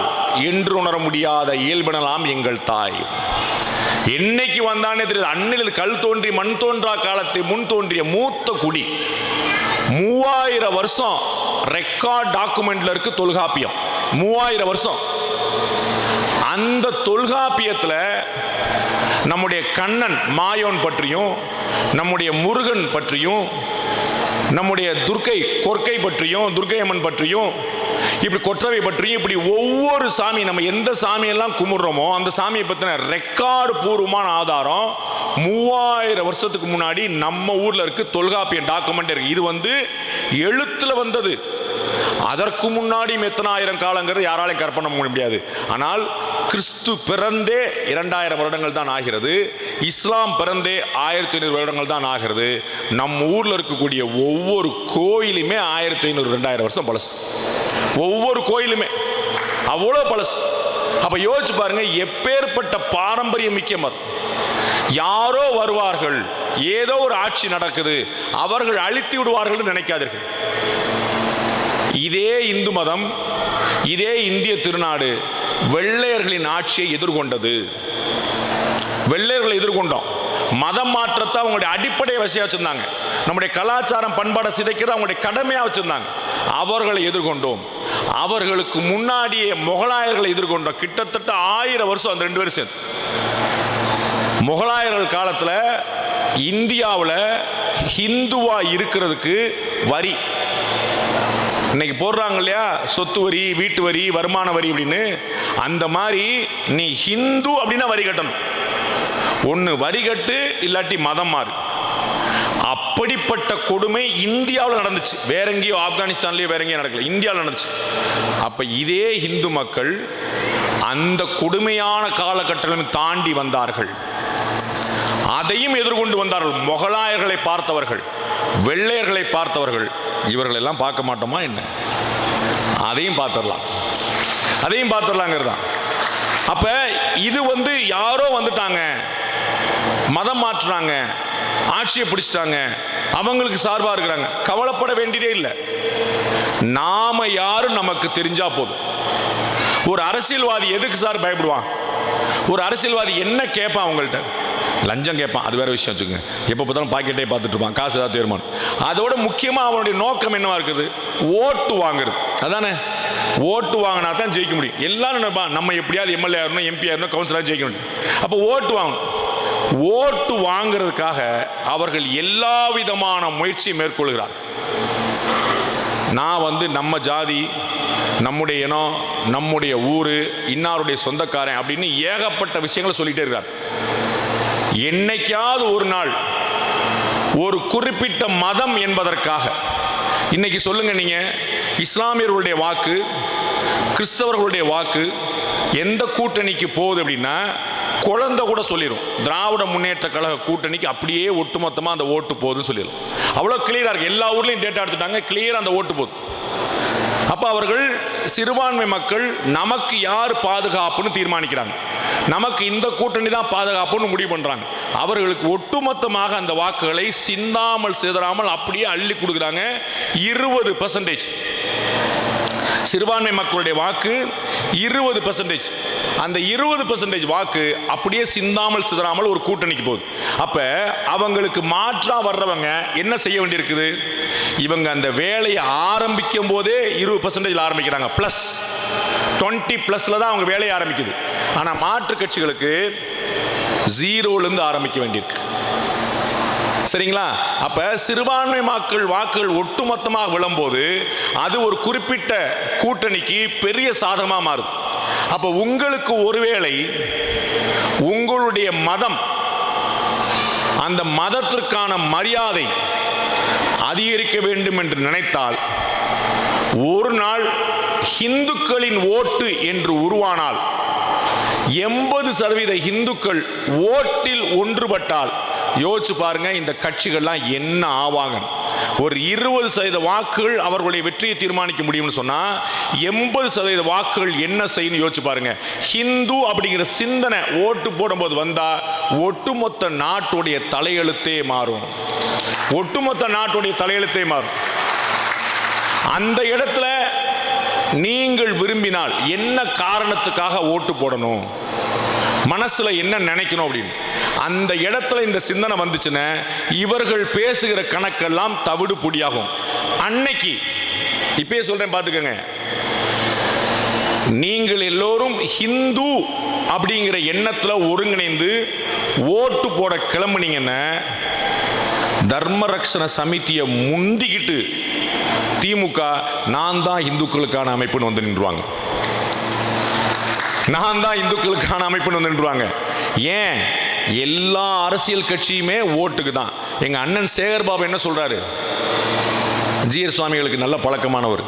என்று உணர முடியாத இயல்பினலாம் எங்கள் தாய். என்னைக்கு வந்தானே தெரியாது. அன்னில் கல் தோன்றி மண் தோன்றா காலத்தை முன் தோன்றிய மூத்த குடி. 3000 வருஷம் ரெக்கார்ட் டாக்குமெண்ட்ல இருக்கு தொல்காப்பியம். 3000 வருஷம். அந்த தொல்காப்பியத்தில் நம்முடைய கண்ணன் மாயோன் பற்றியும், நம்முடைய முருகன் பற்றியும், நம்முடைய கொற்கை பற்றியும், துர்க்கை அம்மன் பற்றியும், இப்படி கொற்றவை பற்றியும், இப்படி ஒவ்வொரு சாமி, நம்ம எந்த சாமியெல்லாம் கும்பிடுறோமோ அந்த சாமியை பற்றின ரெக்கார்டு பூர்வமான ஆதாரம் 3000 வருஷத்துக்கு முன்னாடி நம்ம ஊர்ல இருக்கு. தொல்காப்பியம் டாக்குமெண்ட் இருக்கு. இது வந்து எழுத்துல வந்தது. அதற்கு முன்னாடி எத்தனை ஆயிரம் காலங்கிறது யாராலையும் கற்பனை பண்ண முடியாது. ஆனால் கிறிஸ்து பிறந்தே 2000 வருடங்கள் தான் ஆகிறது. இஸ்லாம் பிறந்தே 1500 வருடங்கள் தான் ஆகிறது. நம்ம ஊர்ல இருக்கக்கூடிய ஒவ்வொரு கோயிலுமே 1500 2000 வருஷம் பழசு. ஒவ்வொரு கோயிலுமே அவ்வளோ பழசு. அப்ப யோசிச்சு பாருங்க, எப்பேற்பட்ட பாரம்பரியம் மிக்கமர். யாரோ வருவார்கள், ஏதோ ஒரு ஆட்சி நடக்குது, அவர்கள் அழித்து விடுவார்கள் நினைக்காதீர்கள். இதே இந்து மதம், இதே இந்திய திருநாடு வெள்ளையர்களின் ஆட்சியை எதிர்கொண்டது. வெள்ளையர்களை எதிர்கொண்டோம். மதம் மாற்றத்தை அவங்களுடைய அடிப்படை வசதியா வச்சிருந்தாங்க. நம்முடைய கலாச்சாரம் பண்பாடை சிதைக்கிறது அவங்களுடைய கடமையா வச்சிருந்தாங்க. அவர்களை எதிர்கொண்டோம். அவர்களுக்கு முன்னாடியே முகலாயர்களை எதிர்கொண்டோம். கிட்டத்தட்ட 1000 வருஷம் அந்த 2 பேரும் சேர்ந்து. முகலாயர்கள் காலத்துல இந்தியாவில் ஹிந்துவா இருக்கிறதுக்கு வரி இன்னைக்கு போடுறாங்க இல்லையா, சொத்து வரி, வீட்டு வரி, வருமான வரி அப்படின்னு. அந்த மாதிரி நீ ஹிந்து அப்படின்னா வரி கட்டணும். ஒன்று வரி கட்டு, இல்லாட்டி மதம் மாறு. அப்படிப்பட்ட கொடுமை இந்தியாவில் நடந்துச்சு. வேற எங்கேயோ, ஆப்கானிஸ்தான்லயோ வேற எங்கேயோ நடக்கல, இந்தியாவில் நடந்துச்சு. அப்ப இதே இந்து மக்கள் அந்த கொடுமையான காலகட்டங்களையும் தாண்டி வந்தார்கள். அதையும் எதிர்கொண்டு வந்தார்கள். முகலாயர்களை பார்த்தவர்கள், வெள்ளையர்களை பார்த்தவர்கள். இவர்கள் எல்லாம் பார்க்க மாட்டோமா என்ன? அதையும் பார்த்துடலாங்கிறது தான். அப்ப இது யாரோ வந்துட்டாங்க, மதம் மாற்றுறாங்க, ஆட்சியை பிடிச்சிட்டாங்க, அவங்களுக்கு சார்பா இருக்கிறாங்க, கவலைப்பட வேண்டியதே இல்லை. நாம யாரும் நமக்கு தெரிஞ்சா போதும். ஒரு அரசியல்வாதி எதுக்கு சார் பயப்படுவான்? ஒரு அரசியல்வாதி என்ன கேட்பான்? அவங்கள்ட்ட லஞ்சம் கேட்பான், அது வேற விஷயம் வச்சுக்கோங்க. எப்போ பார்த்தாலும் பாக்கெட்டே பார்த்துட்டு இருப்பான், காசு ஏதாவது தீர்மானம். அதோட முக்கியமாக அவனுடைய நோக்கம் என்னவா இருக்குது? ஓட்டு வாங்குறது. அதானே, ஓட்டு வாங்கினா தான் ஜெயிக்க முடியும். எல்லாரும் நினைப்பான் நம்ம எப்படியாவது எம்எல்ஏ ஆகணும், எம்பி ஆகணும், கவுன்சிலர் ஜெயிக்க முடியும். அப்போ ஓட்டு வாங்கணும். ஓட்டு வாங்குறதுக்காக அவர்கள் எல்லா விதமான முயற்சியை மேற்கொள்கிறார். நான் நம்ம ஜாதி, நம்முடைய இனம், நம்முடைய ஊர், இன்னாருடைய சொந்தக்காரன் அப்படின்னு ஏகப்பட்ட விஷயங்களை சொல்லிட்டே இருக்கார். என்னைக்காவது ஒரு நாள் ஒரு குறிப்பிட்ட மதம் என்பதற்காக, இன்னைக்கு சொல்லுங்க, நீங்க இஸ்லாமியர்களுடைய வாக்கு, கிறிஸ்தவர்களுடைய வாக்கு எந்த கூட்டணிக்கு போகுது அப்படின்னா, குழந்தை கூட சொல்லிடும் திராவிட முன்னேற்ற கழக கூட்டணிக்கு அப்படியே ஒட்டுமொத்தமாக அந்த ஓட்டு போகுதுன்னு சொல்லிடும். அவ்வளோ கிளியராக இருக்கு. எல்லா ஊர்லையும் டேட்டா எடுத்துட்டாங்க, கிளியராக அந்த ஓட்டு போகுது. அப்போ அவர்கள் சிறுபான்மை மக்கள் நமக்கு யார் பாதுகாப்புன்னு தீர்மானிக்கிறாங்க, நமக்கு இந்த கூட்டணி தான் பாதுகாப்புன்னு முடிவு பண்ணுறாங்க. அவர்களுக்கு ஒட்டுமொத்தமாக அந்த வாக்குகளை சிந்தாமல் சிதறாமல் அப்படியே அள்ளி கொடுக்குறாங்க. 20% சிறுபான்மை மக்களுடைய வாக்கு 20%. அந்த 20% வாக்கு அப்படியே சிந்தாமல் சிதறாமல் ஒரு கூட்டணிக்கு போகுது. அப்ப அவங்களுக்கு மாற்றா வர்றவங்க என்ன செய்ய வேண்டியிருக்குது? இவங்க அந்த வேலையை ஆரம்பிக்கும் போதே 20% ஆரம்பிக்கிறாங்க, பிளஸ் 20+ தான் அவங்க வேலையை ஆரம்பிக்குது. ஆனா மாற்று கட்சிகளுக்கு 0லேருந்து ஆரம்பிக்க வேண்டியிருக்கு. சரிங்களா? அப்ப சிறுபான்மை மக்கள் வாக்குகள் ஒட்டுமொத்தமாக விழும்போது அது ஒரு குறிப்பிட்ட கூட்டணிக்கு பெரிய சாதகமா மாறுது. அப்ப உங்களுக்கு ஒருவேளை உங்களுடைய மதம், அந்த மதத்திற்கான மரியாதை அதிகரிக்க வேண்டும் என்று நினைத்தால், ஒரு நாள் இந்துக்களின் ஓட்டு என்று உருவானால், 80% இந்துக்கள் ஓட்டில் ஒன்றுபட்டால் யோசிச்சு பாருங்க இந்த கட்சிகள்லாம் என்ன ஆவாங்க. ஒரு 20% வாக்குகள் அவர்களுடைய வெற்றியை தீர்மானிக்க முடியும்னு சொன்னா 80% வாக்குகள் என்ன செய்யணும் யோசிச்சு பாருங்க. ஹிந்து அப்படிங்கிற சிந்தனை ஓட்டு போடும்போது வந்தா ஒட்டுமொத்த நாட்டுடைய தலையெழுத்தே மாறும். ஒட்டுமொத்த நாட்டுடைய தலையெழுத்தே மாறும். அந்த இடத்துல நீங்கள் விரும்பினால் என்ன காரணத்துக்காக ஓட்டு போடணும், மனசுல என்ன நினைக்கணும் அப்படின்னு அந்த இடத்துல இந்த சிந்தனை வந்துச்சுன்னா இவர்கள் பேசுகிற கணக்கெல்லாம் தவிடு பொடியாகும். அன்னைக்கு இப்பயே சொல்றேன் பார்த்துக்கங்க, நீங்கள் எல்லோரும் ஹிந்து அப்படிங்கிற எண்ணத்துல ஒருங்கிணைந்து ஓட்டு போட கிளம்புனீங்கன்னா தர்மரக்ஷண சமிதியை முந்திக்கிட்டு திமுக நான் தான் இந்துக்களுக்கான அமைப்புன்னு வந்து நின்றுவாங்க. நான் தான் இந்துக்களுக்கான அமைப்புன்னு வந்து நின்றுவாங்க. ஏன்? எல்லா அரசியல் கட்சியுமே ஓட்டுக்கு தான். எங்க அண்ணன் சேகர் பாபு என்ன சொல்றாரு? ஜிஆர் சுவாமிகளுக்கு நல்ல பழக்கமானவர்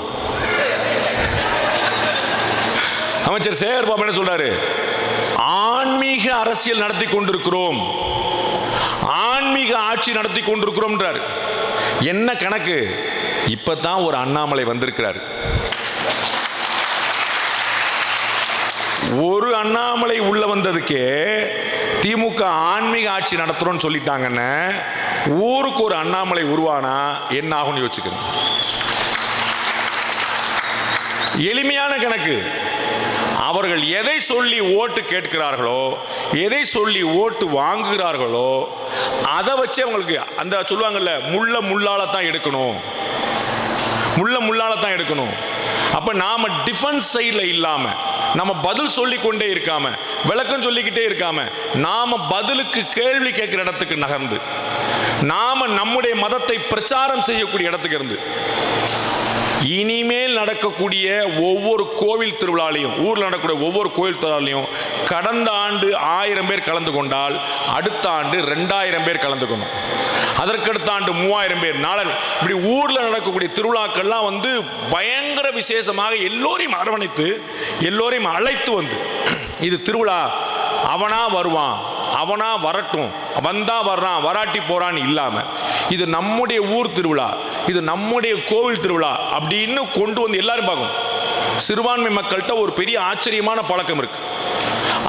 அமைச்சர் சேகர் பாபு என்ன சொல்றாரு? ஆன்மீக அரசியல் நடத்தி கொண்டிருக்கிறோம், ஆன்மீக ஆட்சி நடத்தி கொண்டிருக்கிறோம்ன்றார். என்ன கணக்கு? இப்பதான் ஒரு அண்ணாமலை வந்திருக்கிறார். ஒரு அண்ணாமலை உள்ள வந்ததுக்கே திமுக ஆன்மீக ஆட்சி நடத்துறோம்னு சொல்லிட்டாங்கன்னு ஊருக்கு ஒரு அண்ணாமலை உருவானா என்ன ஆகும்னு யோசிச்சுக்கணும். எளிமையான கணக்கு. அவர்கள் எதை சொல்லி ஓட்டு கேட்கிறார்களோ, எதை சொல்லி ஓட்டு வாங்குகிறார்களோ அதை வச்சு அவங்களுக்கு அந்த சொல்லுவாங்கல்ல, முள்ள முள்ளால தான் எடுக்கணும், முள்ள முள்ளால தான் எடுக்கணும். அப்ப நாம டிஃபென்ஸ் சைட்ல இல்லாம, நம்ம பதில் சொல்லி கொண்டே இருக்காம, விளக்கம் சொல்லிக்கிட்டே இருக்காம, நாம பதிலுக்கு கேள்வி கேட்கிற இடத்துக்கு நகர்ந்து, நாம நம்முடைய மதத்தை பிரச்சாரம் செய்யக்கூடிய இடத்துக்கு இருந்து இனிமேல் நடக்கக்கூடிய ஒவ்வொரு கோவில் திருவிழாலையும், ஊரில் நடக்கக்கூடிய ஒவ்வொரு கோவில் திருவிழாலையும் கடந்த ஆண்டு 1000 பேர் கலந்து கொண்டால் அடுத்த ஆண்டு 2000 பேர் கலந்துக்கணும், அதற்கடுத்த ஆண்டு 3000 பேர். நாளை இப்படி ஊரில் நடக்கக்கூடிய திருவிழாக்கள்லாம் வந்து பயங்கர விசேஷமாக எல்லோரையும் அரவணைத்து எல்லோரையும் அழைத்து வந்து, இது திருவிழா, அவனா வருவான் அவனா வரட்டும், வந்தா வர்றான் வராட்டி போறான்னு இல்லாம, இது நம்முடைய ஊர் திருவிழா, இது நம்முடைய கோவில் திருவிழா அப்படின்னு கொண்டு வந்து எல்லாரும் பார்க்கணும். சிறுபான்மை மக்கள்கிட்ட ஒரு பெரிய ஆச்சரியமான பழக்கம் இருக்கு.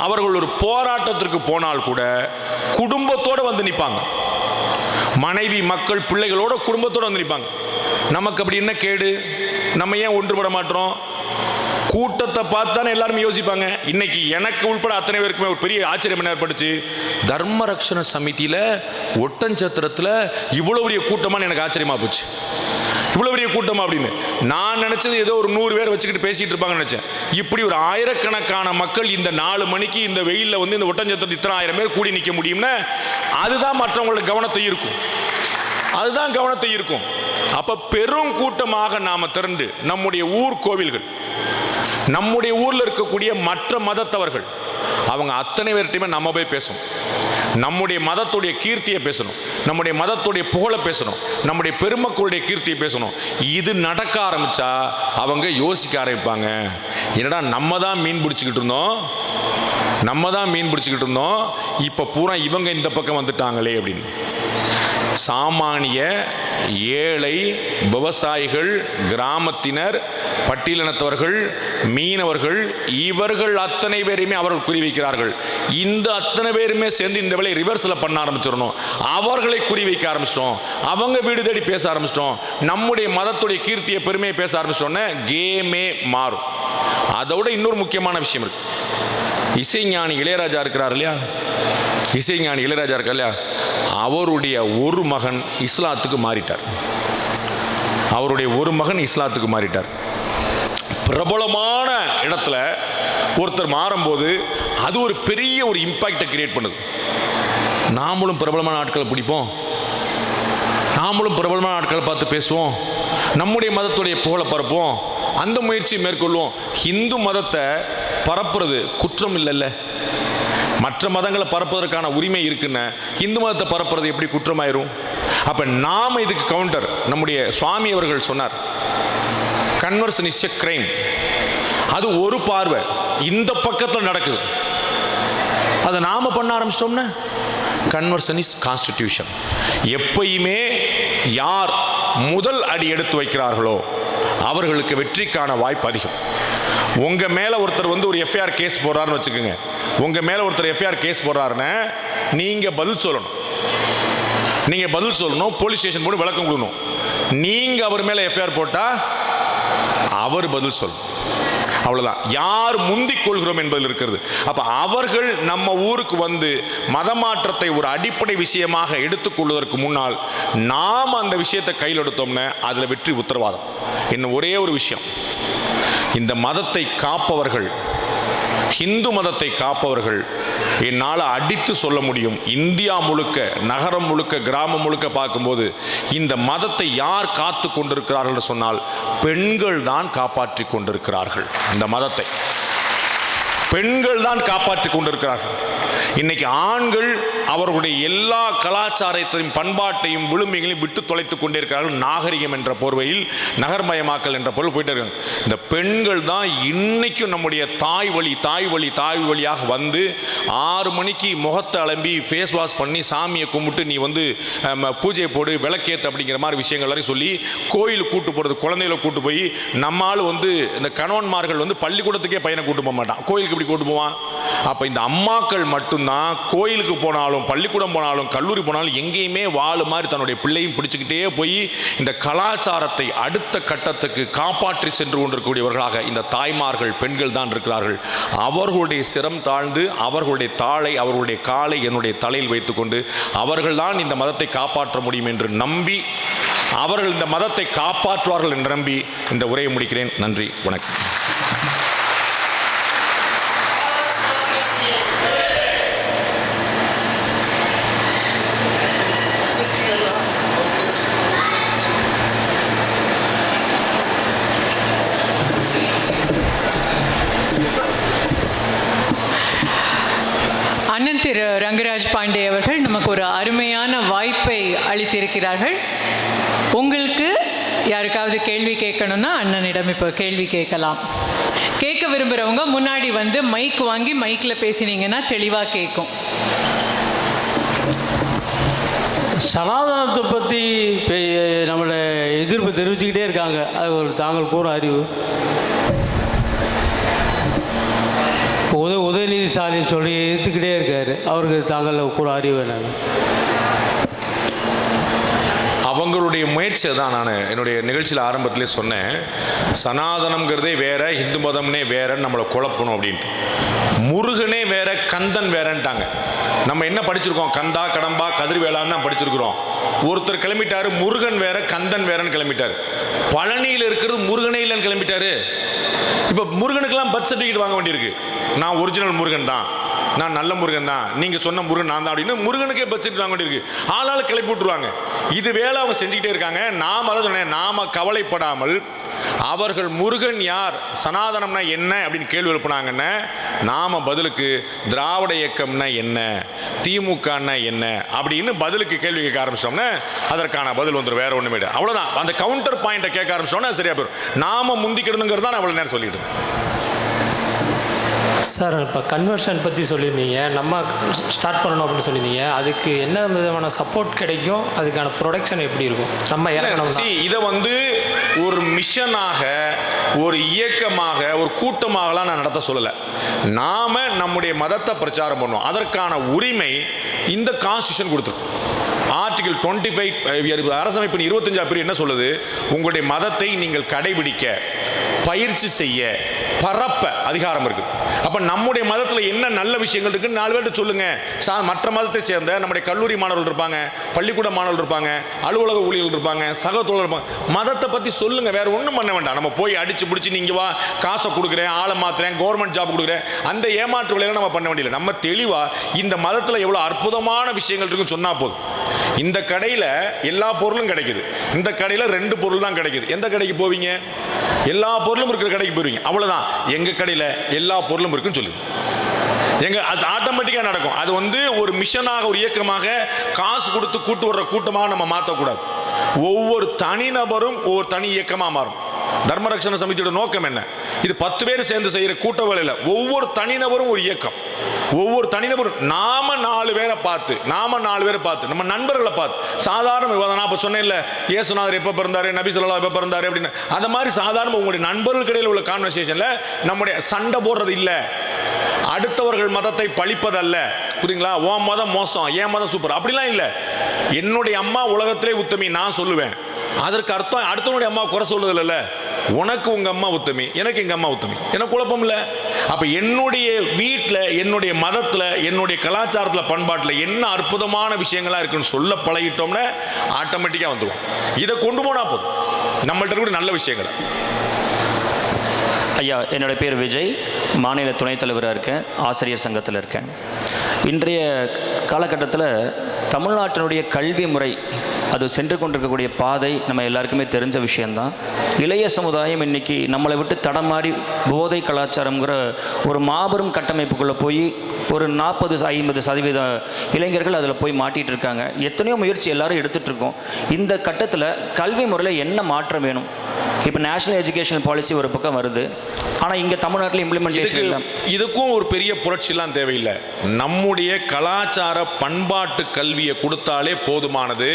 அவர்கள் ஒரு போராட்டத்திற்கு போனால் கூட குடும்பத்தோடு வந்து நிற்பாங்க. மனைவி மக்கள் பிள்ளைகளோட குடும்பத்தோடு வந்து நிற்பாங்க. நமக்கு அப்படி என்ன கேடு? நம்ம ஏன் ஒன்றுபட மாட்டோம்? கூட்டத்தை பார்த்தானே எல்லாருமே யோசிப்பாங்க. இன்னைக்கு எனக்கு உள்பட அத்தனை பேருக்குமே ஒரு பெரிய ஆச்சரியம் என்ன ஏற்பட்டுச்சு, தர்ம ரக்ஷண சமிதியில் ஒட்டஞ்சத்திரத்தில் இவ்வளோ பெரிய கூட்டமானு எனக்கு ஆச்சரியமா போச்சு. இவ்வளோ பெரிய கூட்டமா அப்படின்னு நான் நினச்சது ஏதோ ஒரு 100 பேர் வச்சுக்கிட்டு பேசிகிட்டு இருப்பாங்கன்னு நினச்சேன். இப்படி ஒரு ஆயிரக்கணக்கான மக்கள் இந்த 4 மணிக்கு இந்த வெயிலில் வந்து இந்த ஒட்டஞ்சத்திரத்தில் இத்தனை 1000 பேர் கூடி நிற்க முடியும்னா அதுதான் மற்றவங்களுக்கு கவனத்தை இருக்கும், அதுதான் கவனத்தை இருக்கும். அப்போ பெரும் கூட்டமாக நாம் திரண்டு நம்முடைய ஊர் கோவில்கள், நம்முடைய ஊரில் இருக்கக்கூடிய மற்ற மதத்தவர்கள், அவங்க அத்தனை பேர்கிட்டையுமே நம்ம போய் பேசணும். நம்முடைய மதத்துடைய கீர்த்தியை பேசணும், நம்முடைய மதத்துடைய புகழை பேசணும், நம்முடைய பெருமக்களுடைய கீர்த்தியை பேசணும். இது நடக்க ஆரம்பித்தா அவங்க யோசிக்க ஆரம்பிப்பாங்க, என்னடா நம்ம தான் மீன் பிடிச்சிக்கிட்டு இருந்தோம், இப்போ பூரா இவங்க இந்த பக்கம் வந்துட்டாங்களே அப்படின்னு. சாமானிய ஏழை விவசாயிகள், கிராமத்தினர், பட்டியலினத்தவர்கள், மீனவர்கள், இவர்கள் அத்தனை பேருமே அவர்கள் குறிவைக்கிறார்கள். இந்த அத்தனை பேருமே சேர்ந்து இந்த வேலையை ரிவர்ஸில் பண்ண ஆரம்பிச்சிடணும். அவர்களை குறிவைக்க ஆரம்பிச்சிட்டோம், அவங்க வீடு தேடி பேச ஆரம்பிச்சிட்டோம், நம்முடைய மதத்துடைய கீர்த்தியை பெருமையை பேச ஆரம்பிச்சிட்டோன்னே கேமே மாறும். அதோட இன்னொரு முக்கியமான விஷயம் இருக்கு. இசைஞானி இளையராஜா இருக்கிறார் இல்லையா, இசைஞானி இளையராஜா இருக்கா இல்லையா, அவருடைய ஒரு மகன் இஸ்லாத்துக்கு மாறிட்டார். அவருடைய ஒரு மகன் இஸ்லாத்துக்கு மாறிட்டார். பிரபலமான இடத்துல ஒருத்தர் மாறும்போது அது ஒரு பெரிய ஒரு இம்பாக்டை கிரியேட் பண்ணுது. நாமளும் பிரபலமான ஆட்களை பிடிப்போம், நாமளும் பிரபலமான ஆட்களை பார்த்து பேசுவோம், நம்முடைய மதத்துடைய புகழை பரப்போம், அந்த முயற்சியை மேற்கொள்வோம். இந்து மதத்தை பரப்புறது குற்றம் இல்லைல்ல, மற்ற மதங்களை பரப்புவதற்கான உரிமை இருக்குன்னு இந்து மதத்தை பரப்புறது எப்படி குற்றமாயிரும்? அப்ப நாம் இதுக்கு கவுண்டர். நம்முடைய சுவாமி அவர்கள் சொன்னார், கன்வர்ஷன் இஸ் எ கிரைம். அது ஒரு பார்வை இந்த பக்கத்தில் நடக்குது, அதை நாம பண்ண ஆரம்பிச்சிட்டோம்னா கன்வர்ஷன் இஸ் கான்ஸ்டிடியூஷன். எப்பயுமே யார் முதல் அடி எடுத்து வைக்கிறார்களோ அவர்களுக்கு வெற்றிக்கான வாய்ப்பு அதிகம். உங்க மேல ஒருத்தர் வந்து ஒரு எஃப்ஐஆர் கேஸ் போடுறாருன்னு வச்சுக்கோங்க, உங்க மேல ஒருத்தர் எஃப்ஐஆர் கேஸ் போடுறாருன்னு நீங்க பதில் சொல்லணும், நீங்க பதில் சொல்லணும், போலீஸ் ஸ்டேஷன் போய் விளக்கம் கொடுக்கணும். நீங்க அவர் மேல எஃப்ஐஆர் போட்டா அவர் பதில் சொல்லணும், அவ்வளவுதான். யார் முந்திக் கொள்கிறோம் என்பதில் இருக்கிறது. அப்ப அவர்கள் நம்ம ஊருக்கு வந்து மதமாற்றத்தை ஒரு அடிப்படை விஷயமாக எடுத்துக்கொள்வதற்கு முன்னால் நாம் அந்த விஷயத்தை கையில் எடுத்தோம்னா அதுல வெற்றி உத்தரவாதம். இன்னும் ஒரே ஒரு விஷயம், இந்த மதத்தை காப்பவர்கள், ஹிந்து மதத்தை காப்பவர்கள் என்னால் அடித்து சொல்ல முடியும், இந்தியா முழுக்க, நகரம் முழுக்க, கிராமம் முழுக்க பார்க்கும்போது இந்த மதத்தை யார் காத்து கொண்டிருக்கிறார்கள் சொன்னால் பெண்கள் தான் காப்பாற்றி கொண்டிருக்கிறார்கள். இந்த மதத்தை பெண்கள் தான் காப்பாற்றி கொண்டிருக்கிறார்கள். இன்னைக்கு ஆண்கள் அவர்களுடைய எல்லா கலாச்சாரத்தையும் பண்பாட்டையும் விழுமைகளையும் விட்டு தொலைத்துக் கொண்டே இருக்கிறார்கள். நாகரிகம் என்ற போர்வையில், நகர்மயமாக்கல் என்ற பொருள் போயிட்டு இருக்காங்க. இந்த பெண்கள் தான் இன்னைக்கும் நம்முடைய தாய் வழியாக வந்து 6 மணிக்கு முகத்தை அலம்பி ஃபேஸ் வாஷ் பண்ணி சாமியை கும்பிட்டு நீ வந்து பூஜை போடு, விளக்கேத்து அப்படிங்கிற மாதிரி விஷயங்கள் வரை சொல்லி கோயிலுக்கு கூட்டு போகிறது, குழந்தைகளை கூட்டு போய் நம்மால் வந்து இந்த கணவன்மார்கள் வந்து பள்ளிக்கூடத்துக்கே பையனை கூட்டு போக மாட்டான், கோயிலுக்கு இப்படி கூட்டு போவான். அப்போ இந்த அம்மாக்கள் மட்டும்தான் கோயிலுக்கு போனாலும், பள்ளிக்கூடம் போனாலும், கல்லூரி போனாலும் எங்கேயுமே வாழு மாதிரி தன்னுடைய பிள்ளையும் பிடிச்சிக்கிட்டே போய் இந்த கலாச்சாரத்தை அடுத்த கட்டத்துக்கு காப்பாற்றி சென்று கொண்டிருக்கக்கூடியவர்களாக இந்த தாய்மார்கள், பெண்கள் தான் இருக்கிறார்கள். அவர்களுடைய சிரம் தாழ்ந்து அவர்களுடைய தாளை, அவர்களுடைய காலை என்னுடைய தலையில் வைத்துக்கொண்டு அவர்கள் தான் இந்த மதத்தை காப்பாற்ற முடியும் என்று நம்பி, அவர்கள் இந்த மதத்தை காப்பாற்றுவார்கள் என்று நம்பி இந்த உரையை முடிக்கிறேன். நன்றி, வணக்கம். நமக்கு ஒரு அருமையான வாய்ப்பை அளித்திருக்கிறார்கள். உங்களுக்கு யாருக்காவது கேள்வி கேட்கணும்னா அண்ணனிடம் இப்போ கேள்வி கேட்கலாம். கேட்க விரும்புகிறவங்க முன்னாடி வந்து மைக் வாங்கி மைக்கில் பேசினீங்கன்னா தெளிவாக கேட்கும். சனாதனத்தை பற்றி நம்மளை எதிர்ப்பு தெரிவிச்சுக்கிட்டே இருக்காங்க. அது ஒரு தாங்கள் கூற அறிவு. உதயநிதி ஸ்டாலின் சொல்லி எதிர்த்துக்கிட்டே இருக்காரு. அவருக்கு தாங்கள் கூட அறிவு என்னன்னு? அவங்களுடைய முயற்சியை தான் நான் என்னுடைய நிகழ்ச்சியில் ஆரம்பத்திலே சொன்னேன். சனாதனம்ங்கிறதே வேற, இந்து மதம்னே வேறன்னு நம்மளை குழப்பணும் அப்படின்ட்டு. முருகனே வேற, கந்தன் வேறன்ட்டாங்க. நம்ம என்ன படிச்சிருக்கோம்? கந்தா, கடம்பா, கதிர்வேளான்னு தான் படிச்சிருக்கிறோம். ஒருத்தர் கிளம்பிட்டாரு, முருகன் வேற கந்தன் வேறன்னு கிளம்பிட்டாரு. பழனியில் இருக்கிறது முருகனே இல்லைன்னு கிளம்பிட்டாரு. இப்போ முருகனுக்கெல்லாம் பர்த் சர்டிஃபிகேட் வாங்க வேண்டியிருக்கு. நான் ஒரிஜினல் முருகன் தான், நான் நல்ல முருகன் தான், நீங்கள் சொன்ன முருகன் நான் தான் அப்படின்னு முருகனுக்கே பர்த் சர்டிஃபிகேட் வாங்க வேண்டியிருக்கு. ஆளால் கிளப்பி விட்டுருவாங்க. இது வேலை அவங்க செஞ்சுக்கிட்டே இருக்காங்க. நாம் அதை சொன்னேன், நாம கவலைப்படாமல் அவர்கள் முருகன் யார், சனாதனம்னா என்ன அப்படின்னு கேள்வி எழுப்புனாங்கன்னு நாம பதிலுக்கு திராவிட இயக்கம்னா என்ன, திமுகன்னா என்ன அப்படின்னு பதிலுக்கு கேள்வி கேட்க ஆரம்பிச்சோம்னா அதற்கான பதில் வந்துடும். வேற ஒன்றுமே இல்லை. அவ்வளோதான். அந்த கவுண்டர் பாயிண்ட்டை கேட்க ஆரம்பிச்சோம்னா சரியா போயிடும். நாம முந்திக்கிடணுங்கிறது தான் அவ்வளோ நேரம் சொல்லிட்டு சார். இப்போ கன்வர்ஷன் பற்றி சொல்லியிருந்தீங்க, நம்ம ஸ்டார்ட் பண்ணணும் அப்படின்னு சொல்லியிருந்தீங்க. அதுக்கு என்ன விதமான சப்போர்ட் கிடைக்கும், அதுக்கான ப்ரொடக்ஷன் எப்படி இருக்கும்? நம்ம இறங்கணும். இதை வந்து ஒரு மிஷனாக, ஒரு இயக்கமாக, ஒரு கூட்டமாகலாம் நான் நடத்த சொல்லலை. நாம நம்முடைய மதத்தை பிரச்சாரம் பண்ணுவோம். அதற்கான உரிமை இந்த கான்ஸ்டியூஷன் கொடுத்துரும். ஆர்டிகல் 25 அரசமைப்பின் 25ஆம் பிரிவு என்ன சொல்லுது? உங்களுடைய மதத்தை நீங்கள் கடைபிடிக்க, பயிற்சி செய்ய, பரப்ப அதிகாரம் இருக்கு. அப்ப நம்முடைய மதத்தில் என்ன நல்ல விஷயங்கள் இருக்குன்னு 4 பேர்கிட்ட சொல்லுங்க. மற்ற மதத்தை சேர்ந்த நம்முடைய கல்லூரி மாணவர்கள் இருப்பாங்க, பள்ளிக்கூட மாணவர்கள் இருப்பாங்க, அலுவலக ஊழியர்கள் இருப்பாங்க, சக தோழர் இருப்பாங்க. மதத்தை பத்தி சொல்லுங்க. வேற ஒன்றும் பண்ண வேண்டாம். நம்ம போய் அடிச்சு பிடிச்சி நீங்க வா, காசை கொடுக்குறேன், ஆளை மாத்துறேன், கவர்மெண்ட் ஜாப் கொடுக்குறேன், அந்த ஏமாற்று வேலையெல்லாம் நம்ம பண்ண வேண்டியது. நம்ம தெளிவா இந்த மதத்தில் எவ்வளவு அற்புதமான விஷயங்கள் இருக்குன்னு சொன்னா போதும். இந்த கடையில் எல்லா பொருளும் கிடைக்குது, இந்த கடையில் 2 பொருள் தான் கிடைக்குது. எந்த கடைக்கு போவீங்க? எல்லா பொருளும் இருக்கிற கடைக்கு போயிருவீங்க. அவ்வளவுதான். எங்க கடையில் எல்லா பொருளும் இருக்குன்னு சொல்லுது. எங்க அது ஆட்டோமேட்டிக்கா நடக்கும். அது வந்து ஒரு மிஷனாக, ஒரு இயக்கமாக, காசு கொடுத்து கூட்டு வர்ற கூட்டமாக நம்ம மாற்றக்கூடாது. ஒவ்வொரு தனிநபரும் ஒவ்வொரு தனி இயக்கமாக மாறும். தர்மரக்ஷண சமிதியோட நோக்கம் என்ன? இது 10 பேர் சேர்ந்து செய்யற கூட்ட வேலையில ஒவ்வொரு தனிநபரும் ஒரு இயக்கம். ஒவ்வொரு தனிநபரும் நாம 4 பேரை பார்த்து, நம்ம நண்பர்களை பார்த்து சாதாரண விவாதம். நான் இப்போ சொன்னேன்ல, இயேசுநாதர் எப்போ பிறந்தாரு, நபி ஸல்லல்லாஹு எப்போ பிறந்தாரு அப்படின்னு, அந்த மாதிரி சாதாரண உங்களுடைய நண்பர்களுக்கு இடையில் உள்ள கான்வர்சேஷன்ல நம்முடைய சண்டை போடுறது இல்லை, அடுத்தவர்கள் மதத்தை பழிப்பதல்ல. புரியுங்களா? உன் மதம் மோசம், என் மதம் சூப்பர் அப்படிலாம் இல்லை. என்னுடைய அம்மா உலகத்திலே உத்தமி நான் சொல்லுவேன். அதற்கு அர்த்தம் அடுத்தவனுடைய அம்மா குறை சொல்றது இல்ல. உனக்கு உங்க அம்மா உத்தமி, எனக்கு எங்க அம்மா உத்தமி, எனக்கு குழப்பம் இல்லை. அப்ப என்னுடைய வீட்டில், என்னுடைய மதத்தில், என்னுடைய கலாச்சாரத்தில், பண்பாட்டில் என்ன அற்புதமான விஷயங்களா இருக்குன்னு சொல்ல பழகிட்டோம்னா ஆட்டோமேட்டிக்காக வந்துடும். இதை கொண்டு போனா போதும் நம்மள்ட்ட இருக்கிற நல்ல விஷயங்களை. ஐயா, என்னோடய பேர் விஜய், மாநில துணைத் தலைவராக இருக்கேன், ஆசிரியர் சங்கத்தில் இருக்கேன். இன்றைய காலகட்டத்தில் தமிழ்நாட்டினுடைய கல்வி முறை அது சென்று கொண்டிருக்கக்கூடிய பாதை நம்ம எல்லாருக்குமே தெரிஞ்ச விஷயந்தான். இளைய சமுதாயம் இன்றைக்கி நம்மளை விட்டு தடமாறி போதை கலாச்சாரங்கிற ஒரு மாபெரும் கட்டமைப்புக்குள்ளே போய் ஒரு 40-50% இளைஞர்கள் அதில் போய் மாட்டிகிட்டு இருக்காங்க. எத்தனையோ முயற்சி எல்லாரும் எடுத்துகிட்டு இருக்கோம். இந்த கட்டத்தில் கல்வி முறையில் என்ன மாற்றம் வேணும்? இப்போ நேஷனல் எஜுகேஷன் பாலிசி ஒரு பக்கம் வருது, ஆனால் இங்கே தமிழ்நாட்டில் இம்ப்ளிமெண்டேஷன் இல்லை. இதுக்கும் ஒரு பெரிய புரட்சிலாம் தேவையில்லை. நம்முடைய கலாச்சார பண்பாட்டு கல்வியை கொடுத்தாலே போதுமானது.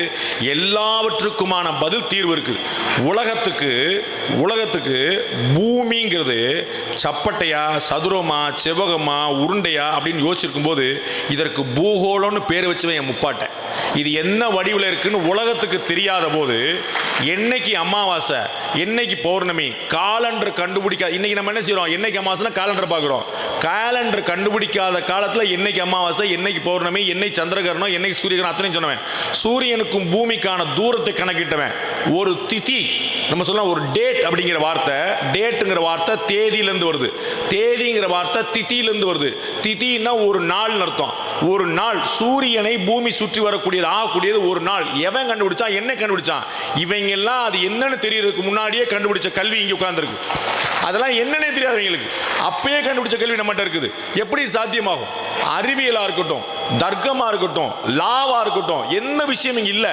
எல்லாவற்றுக்குமான பதில் தீர்வு இருக்குது. உலகத்துக்கு பூமிங்கிறது சப்பட்டையா, சதுரமா, செவ்வகமா, உருண்டையா அப்படின்னு யோசிச்சிருக்கும் போது இதற்கு பூகோளம்னு பேர் வச்சுவேன் என் முப்பாட்டை. இது என்ன வடிவில் இருக்குன்னு உலகத்துக்கு தெரியாத போது என்னைக்கு அமாவாசை, என்னைக்கு பௌர்ணமி, காலண்டர் கண்டுபிடிக்காத, இன்னைக்கு நம்ம என்ன செய்யறோம்? என்னைக்கு அமாவாசைனா காலண்டர் பார்க்குறோம். காலண்டர் கண்டுபிடிக்காத காலத்தில் என்னைக்கு அமாவாசை, என்னைக்கு பௌர்ணமி, என்னைக்கு சந்திரகிரகணம், என்னைக்கு சூரியகிரகணம் அத்தனையும் சொன்னவன். சூரியனுக்கும் பூமிக்கான தூரத்தை கணக்கிட்டவன். ஒரு திதி நம்ம சொல்லலாம் ஒரு டேட் அப்படிங்கிற வார்த்தை, டேட்டுங்கிற வார்த்தை தேதியிலேருந்து வருது, தேதிங்கிற வார்த்தை திதியிலேருந்து வருது. திதின்னா ஒரு நாள் அர்த்தம். ஒரு நாள் சூரியனை பூமி சுற்றி வரக்கூடியது ஆகக்கூடியது ஒரு நாள். எவன் கண்டுபிடிச்சான், என்ன கண்டுபிடிச்சான்? இவங்க எல்லாம் அது என்னன்னு தெரியறதுக்கு முன்னாடியே கண்டுபிடிச்ச கல்வி இங்கே உட்கார்ந்துருக்கு. அதெல்லாம் என்னன்னே தெரியாது அவங்களுக்கு, அப்பயே கண்டுபிடிச்ச கல்வி நம்மகிட்ட இருக்குது. எப்படி சாத்தியமாகும்? அறிவியலா இருக்கட்டும், தர்க்கமா இருக்கட்டும், லாவா இருக்கட்டும், என்ன விஷயம் இங்க இல்ல,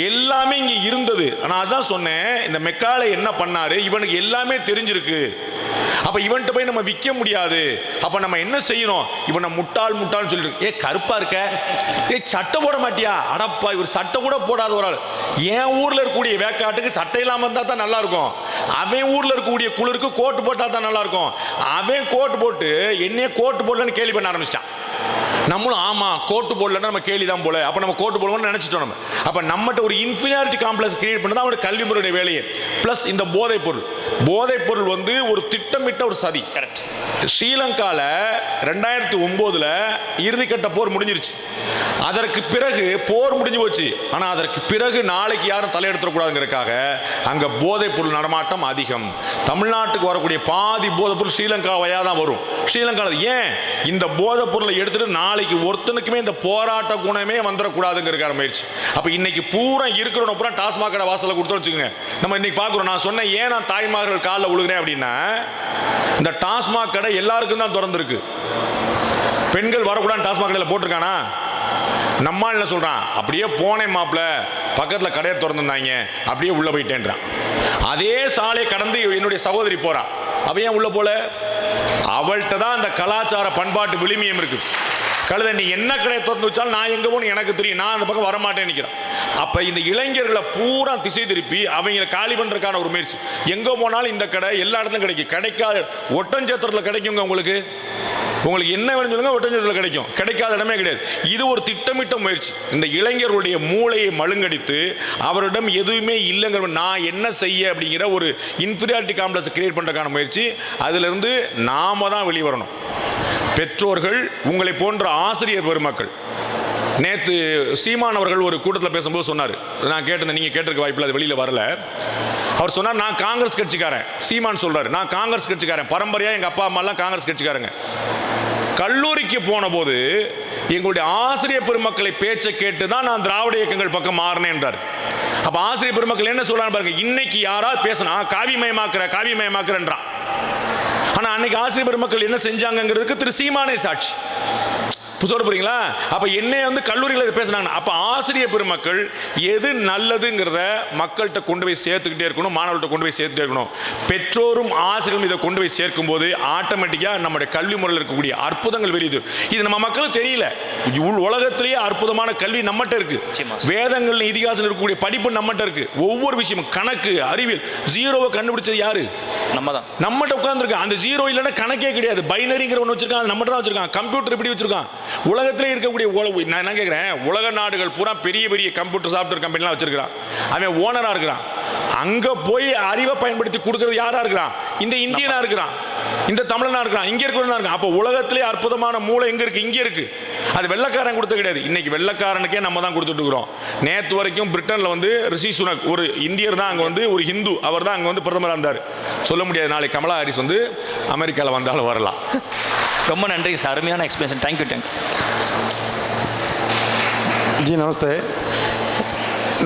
எல்லாமே இங்க இருந்தது. நான் அதான் சொன்னேன், இந்த மெக்காலே என்ன பண்ணாரு, இவனுக்கு எல்லாமே தெரிஞ்சிருக்கு. அப்ப இவன்கிட்ட போய் நம்ம விற்க முடியாது. அப்ப நம்ம என்ன செய்யணும்? இவனை முட்டாள் முட்டாள்னு சொல்லிட்டு, கருப்பா இருக்க, சட்டை போட மாட்டியா, அடப்பா இவர் சட்டை கூட போடாத ஒரு ஆள். என் ஊர்ல இருக்கக்கூடிய வேக்காட்டுக்கு சட்டை இல்லாம இருந்தா தான் நல்லா இருக்கும். அவன் ஊர்ல இருக்கக்கூடிய குளிருக்கு கோட்டு போட்டா தான் நல்லா இருக்கும். அவன் கோட்டு போட்டு என்னைய கோட்டு போடலன்னு கேள்வி பண்ண ஆரம்பிச்சிட்டான். நம்மளும் ஆமா கோட்டு போடலன்னா நம்ம கேள்வி தான் போல, அப்ப நம்ம கோட்டு போடணும்னு நினைச்சிட்டோம். நம்ம அப்ப நம்மகிட்ட ஒரு இன்ஃபீரியாரிட்டி காம்ப்ளெக்ஸ் கிரியேட் பண்ணதான் அவருடைய கல்வி முறையுடைய வேலையே. பிளஸ் இந்த போதைப் பொருள் வந்து ஒரு திட்டமிட்ட ஒரு சதி. கரெக்ட். ஸ்ரீலங்கால 2009 இறுதிக்கட்ட போர் முடிஞ்சிருச்சு. அதற்கு பிறகு போர் முடிஞ்சு போச்சு. ஆனா அதற்கு பிறகு நாளைக்கு யாரும் தலையெடுத்துடக்கூடாதுங்கிறதுக்காக அங்க போதைப் பொருள் நடமாட்டம் அதிகம். தமிழ்நாட்டுக்கு வரக்கூடிய பாதி போதைப் பொருள் ஸ்ரீலங்கா வழியா தான் வரும். ஸ்ரீலங்காவில் ஏன் இந்த போதைப் பொருளை எடுத்துட்டு நாளைக்கு ஒருத்தனுக்குமே இந்த போராட்ட குணமே வந்துடக்கூடாதுங்கிறக்கான முயற்சி. அப்ப இன்னைக்கு பூரா இருக்கிறவன பூரா டாஸ்மாக் கடை வாசலை கொடுத்து வச்சுக்கோங்க. நம்ம இன்னைக்கு பார்க்குறோம். நான் சொன்னேன் ஏன் நான் தாய்மார்கள் காலில் விழுகிறேன் அப்படின்னா, இந்த டாஸ்மாக் கடை எல்லாருக்கும் தான் திறந்துருக்கு. பெண்கள் வரக்கூடாது டாஸ்மாக் கடையில் போட்டிருக்கானா? நம்மால் என்ன சொல்றான், அப்படியே போனேன் மாப்பிள்ள, பக்கத்துல கடையை திறந்துருந்தாங்க, அப்படியே உள்ள போயிட்டேன்றான். அதே சாலையை கடந்து என்னுடைய சகோதரி போறான், அவ ஏன் உள்ள போல? அவள்கிட்ட தான் அந்த கலாச்சார பண்பாட்டு விளிமியம் இருக்கு. கழுத நீ என்ன கடையை திறந்து வச்சாலும் நான் எங்க போகணும் எனக்கு தெரியும், நான் அந்த பக்கம் வரமாட்டேன்னு நினைக்கிறேன். அப்ப இந்த இளைஞர்களை பூரா திசை திருப்பி அவங்களை காலி பண்றதுக்கான ஒரு முயற்சி. எங்க போனாலும் இந்த கடை எல்லா இடத்துலையும் கிடைக்கும். கிடைக்காத ஒட்டஞ்சத்திரத்தில் கிடைக்குங்க. உங்களுக்கு என்ன வேணும் சொல்லுங்க, ஒட்டஞ்சத்திரத்தில் கிடைக்கும். கிடைக்காத இடமே கிடையாது. இது ஒரு திட்டமிட்ட முயற்சி. இந்த இளைஞர்களுடைய மூளையை மழுங்கடித்து அவரிடம் எதுவுமே இல்லைங்கிற நான் என்ன செய்ய அப்படிங்கிற ஒரு இன்ஃபீரியாரிட்டி காம்ப்ளெக்ஸ் கிரியேட் பண்றதுக்கான முயற்சி. அதுல இருந்து நாம தான் வெளியே வரணும். பெற்றோர்கள், உங்களை போன்ற ஆசிரியர் பெருமக்கள். நேற்று சீமான் அவர்கள் ஒரு கூட்டத்தில் பேசும்போது சொன்னார், நான் கேட்டிருந்தேன், நீங்கள் கேட்டிருக்க வாய்ப்பில் அது வெளியில் வரல. அவர் சொன்னார், நான் காங்கிரஸ் கட்சிக்காரன். சீமான் சொல்றாரு, நான் காங்கிரஸ் கட்சிக்காரன், பரம்பரையாக எங்கள் அப்பா அம்மாலாம் காங்கிரஸ் கட்சிக்காரங்க. கல்லூரிக்கு போன போது எங்களுடைய ஆசிரியர் பெருமக்களை பேச்சை கேட்டு தான் நான் திராவிட இயக்கங்கள் பக்கம் மாறினேன் என்றார். அப்ப ஆசிரியர் பெருமக்கள் என்ன சொல்றாங்க பாருங்க, இன்னைக்கு யாராவது பேசினா காவிமயமாக்குறன்றான். ஆனா அன்னைக்கு ஆசிரியர் பெருமக்கள் என்ன செஞ்சாங்கிறதுக்கு திரு சீமானே சாட்சி. சொல்ல போறீங்களா? அப்ப என்னைய வந்து கல்லூரியில் பேசினாங்க. அப்ப ஆசிரியர் பெருமக்கள் எது நல்லதுங்கிறத மக்கள்கிட்ட கொண்டு போய் சேர்த்துக்கிட்டே இருக்கணும், மாணவர்கள்ட்ட கொண்டு போய் சேர்த்துட்டே இருக்கணும். பெற்றோரும் ஆசிரியரும் இதை கொண்டு போய் சேர்க்கும் போது ஆட்டோமேட்டிக்கா நம்முடைய கல்வி முறையில் இருக்கக்கூடிய அற்புதங்கள் வெளியுது. இது நம்ம மக்களுக்கு தெரியல. உலகத்திலேயே அற்புதமான கல்வி நம்மகிட்ட இருக்கு. வேதங்கள் இதிகாசம் இருக்கக்கூடிய படிப்பு நம்மகிட்ட இருக்கு. ஒவ்வொரு விஷயமும் கணக்கு, அறிவியல், ஜீரோவை கண்டுபிடிச்சது யாரு? நம்மகிட்ட உட்கார்ந்துருக்கு. அந்த ஜீரோ இல்லைன்னா கணக்கே கிடையாது. பைனரிங்கிற ஒன்று வச்சிருக்கான், நம்மகிட்ட தான் வச்சிருக்கான். கம்ப்யூட்டர் எப்படி வச்சிருக்கான்? உலகத்திலே இருக்கக்கூடிய நான் என்ன கேட்கிறேன், உலக நாடுகள் பூரா பெரிய பெரிய கம்ப்யூட்டர் சாஃப்ட்வேர் கம்பெனிலாம் வச்சிருக்கான். அவன் ஓனரா இருக்கிறான். அங்க போய் அறிவை பயன்படுத்தி கொடுக்கறது யாரா இருக்கிறான்? இந்த இந்தியனா இருக்கிறான், இந்த தமிழனா இருக்கிறான், இங்க இருக்கிறதா இருக்கான். அப்ப உலகத்திலே அற்புதமான மூளை எங்க இருக்கு? இங்க இருக்கு. அது வெள்ளக்காரன் கொடுத்தது கிடையாது. இன்னைக்கு வெள்ளக்காரனுக்கே நம்ம தான் கொடுத்துட்டு இருக்கிறோம். நேற்று வரைக்கும் பிரிட்டன்ல வந்து ரிஷி சுனக், ஒரு இந்தியர் தான் அங்க வந்து, ஒரு ஹிந்து, அவர் தான் அங்க வந்து பிரதமராக இருந்தார். சொல்ல முடியாது, நாளை கமலா ஹாரிஸ் வந்து அமெரிக்காவில் வந்தாலும் வரலாம். ரொம்ப நன்றி சார், அருமையான எக்ஸ்பிளேஷன். தேங்க்யூ. ஜி நமஸ்தே.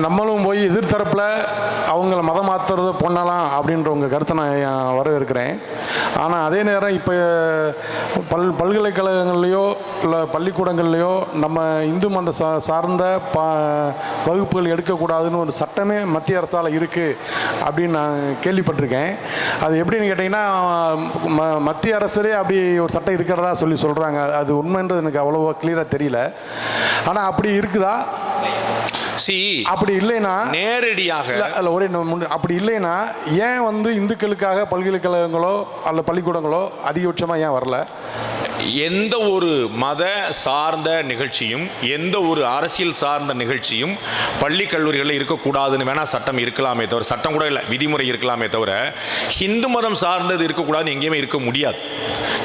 நம்மளும் போய் எதிர்த்தரப்பில் அவங்கள மதம் மாற்றுறது பண்ணலாம் அப்படின்ற உங்கள் கருத்தை நான் வரவேற்கிறேன். ஆனால் அதே நேரம் இப்போ பல்கலைக்கழகங்கள்லையோ இல்லை பள்ளிக்கூடங்கள்லையோ நம்ம இந்து மத சார்ந்த வகுப்புகள் எடுக்கக்கூடாதுன்னு ஒரு சட்டமே மத்திய அரசால் இருக்குது அப்படின்னு நான் கேள்விப்பட்டிருக்கேன். அது எப்படின்னு கேட்டிங்கன்னா, மத்திய அரசே அப்படி ஒரு சட்டம் இருக்கிறதா சொல்கிறாங்க. அது உண்மைன்றது எனக்கு அவ்வளோவா கிளியராக தெரியல. ஆனால் அப்படி இருக்குதா? அப்படி இல்லைன்னா நேரடியாக அப்படி இல்லைன்னா ஏன் வந்து இந்துக்களுக்காக பல்கலைக்கழகங்களோ அல்ல பள்ளிக்கூடங்களோ அதிகபட்சமாக ஏன் வரல? எந்த ஒரு மத சார்ந்த நிகழ்ச்சியும், எந்த ஒரு அரசியல் சார்ந்த நிகழ்ச்சியும் பள்ளி கல்லூரிகளில் இருக்கக்கூடாதுன்னு வேணா சட்டம் இருக்கலாமே தவிர, சட்டம் கூட இல்லை, விதிமுறை இருக்கலாமே தவிர, ஹிந்து மதம் சார்ந்தது இருக்கக்கூடாதுன்னு எங்கேயுமே இருக்க முடியாது.